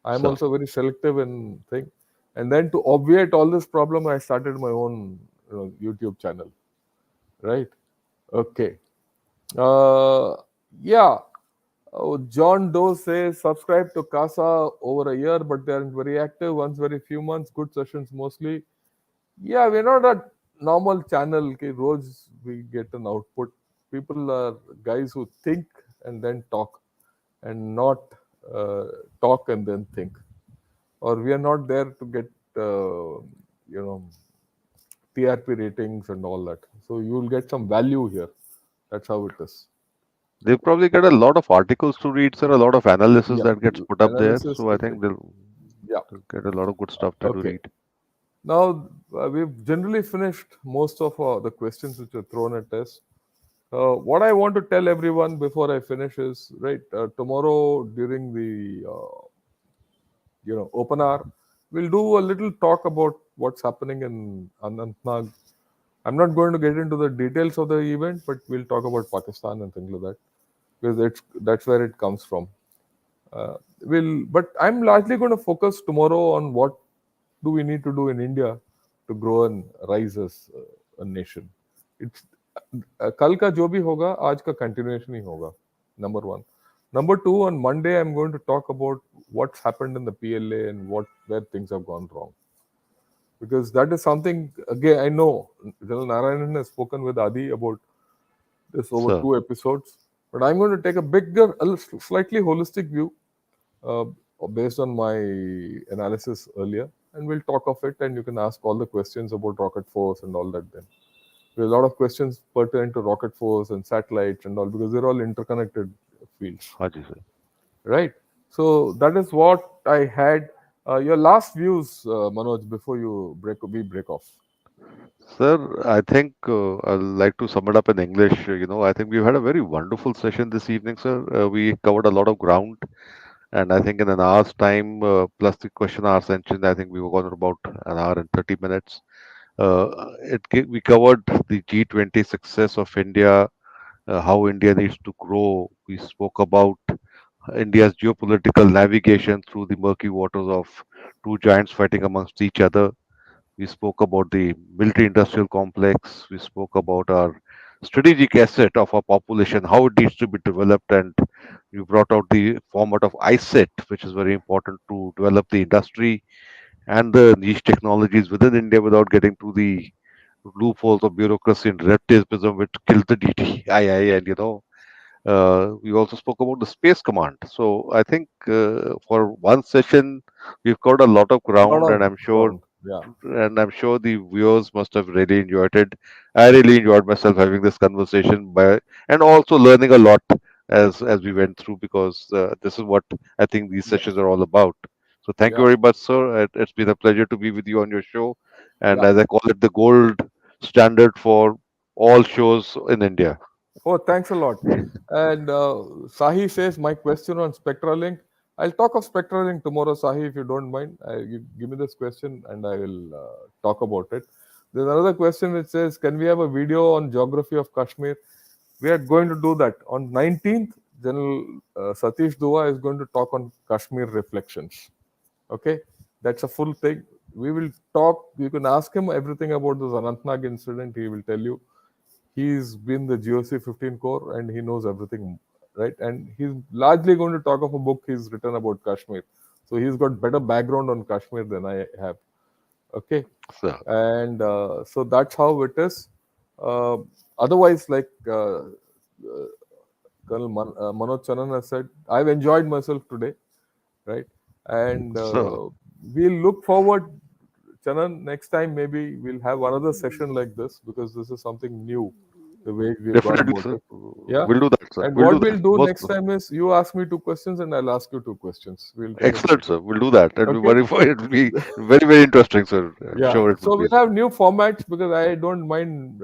I'm Sir. also very selective in thing. And then to obviate all this problem, I started my own YouTube channel. Right? Okay. Uh, yeah. John Doe says subscribe to CASA over a year, but they aren't very active. Once very few months, good sessions mostly. Yeah, we're not a normal channel. Okay, roads we get an output. People are guys who think and then talk, and not talk and then think. Or we are not there to get you know TRP ratings and all that. So you will get some value here. That's how it is. They probably get a lot of articles to read, sir, a lot of analysis Yeah, that gets put up there. analysis. So I think Yeah. they'll get a lot of good stuff there to Okay. read. Now, we've generally finished most of the questions which are thrown at us. What I want to tell everyone before I finish is, right, tomorrow during the open hour, we'll do a little talk about what's happening in Anantnag. I'm not going to get into the details of the event, but we'll talk about Pakistan and things like that, because that's where it comes from. But I'm largely going to focus tomorrow on what do we need to do in India to grow and rise as a nation. It's कल का जो भी होगा आज का continuation ही होगा. Number one. Number two, on Monday I'm going to talk about what's happened in the PLA and where things have gone wrong, because that is something, again, I know General Narayanan has spoken with Adi about this over Sir, 2 episodes, but I'm going to take a slightly holistic view uh, based on my analysis earlier, and we'll talk of it, and you can ask all the questions about rocket force and all that then. There's a lot of questions pertinent to rocket force and satellites and all, because they're all interconnected fields, Haji sir. right? So that is what I had. Your last views, Manoj, before we break off. Sir, I think I'd like to sum it up in English. I think we've had a very wonderful session this evening, sir. We covered a lot of ground, and I think in an hour's time, plus the question hour session, I think we were going about an hour and 30 minutes. We covered the G20 success of India, how India needs to grow. We spoke about India's geopolitical navigation through the murky waters of two giants fighting amongst each other. We spoke about the military industrial complex. We spoke about our strategic asset of our population, how it needs to be developed. And you brought out the format of ISET, which is very important to develop the industry and the niche technologies within India without getting to the loopholes of bureaucracy and red tapeism which killed the DTII. And we also spoke about the space command. So I think for one session we've covered a lot of A lot ground, of ground. Yeah. and I'm sure the viewers must have really enjoyed it. I really enjoyed myself having this conversation and also learning a lot as we went through, because this is what I think these Yes. sessions are all about. So thank you Yeah. very much, sir. It's been a pleasure to be with you on your show, and Yeah. as I call it, the gold standard for all shows in India. Oh, thanks a lot. And Sahi says, my question on Spectralink. I'll talk of Spectralink tomorrow, Sahi, if you don't mind. You give me this question and I will talk about it. There's another question which says, can we have a video on geography of Kashmir? We are going to do that. On 19th, General Satish Dua is going to talk on Kashmir reflections. Okay, that's a full thing. We will talk. You can ask him everything about this Anantnag incident. He will tell you. He's been the GOC 15 core and he knows everything, right? And he's largely going to talk of a book he's written about Kashmir. So he's got better background on Kashmir than I have. Okay, sir. and so that's how it is. Uh, Otherwise, like Colonel Manoj Chanan has said, I've enjoyed myself today, right? And So we'll look forward, Chanan, next time maybe we'll have another session like this because this is something new, the way we've gone definitely, about sir. it. Yeah. We'll do that, sir. And We'll do what we'll that. do Most next time is you ask me two questions and I'll ask you two questions. We'll take it like excellent, that. sir. We'll do that, and Okay. it will be very, very interesting, sir. I'm Yeah. sure it would So be, we'll sir. have new formats because I don't mind,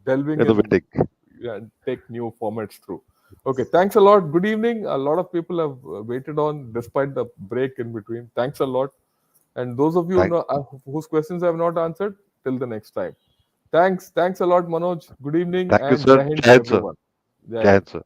delving in, Innovating. yeah, and take new formats through. Okay, thanks a lot. Good evening. A lot of people have waited on despite the break in between. Thanks a lot. And those of you Thank, whose questions I have not answered, till the next time. Thanks. Thanks a lot, Manoj. Good evening thank you, and sir. Jai Hind Jai to Hind, sir. everyone. Jai Jai Hind. Hind, sir.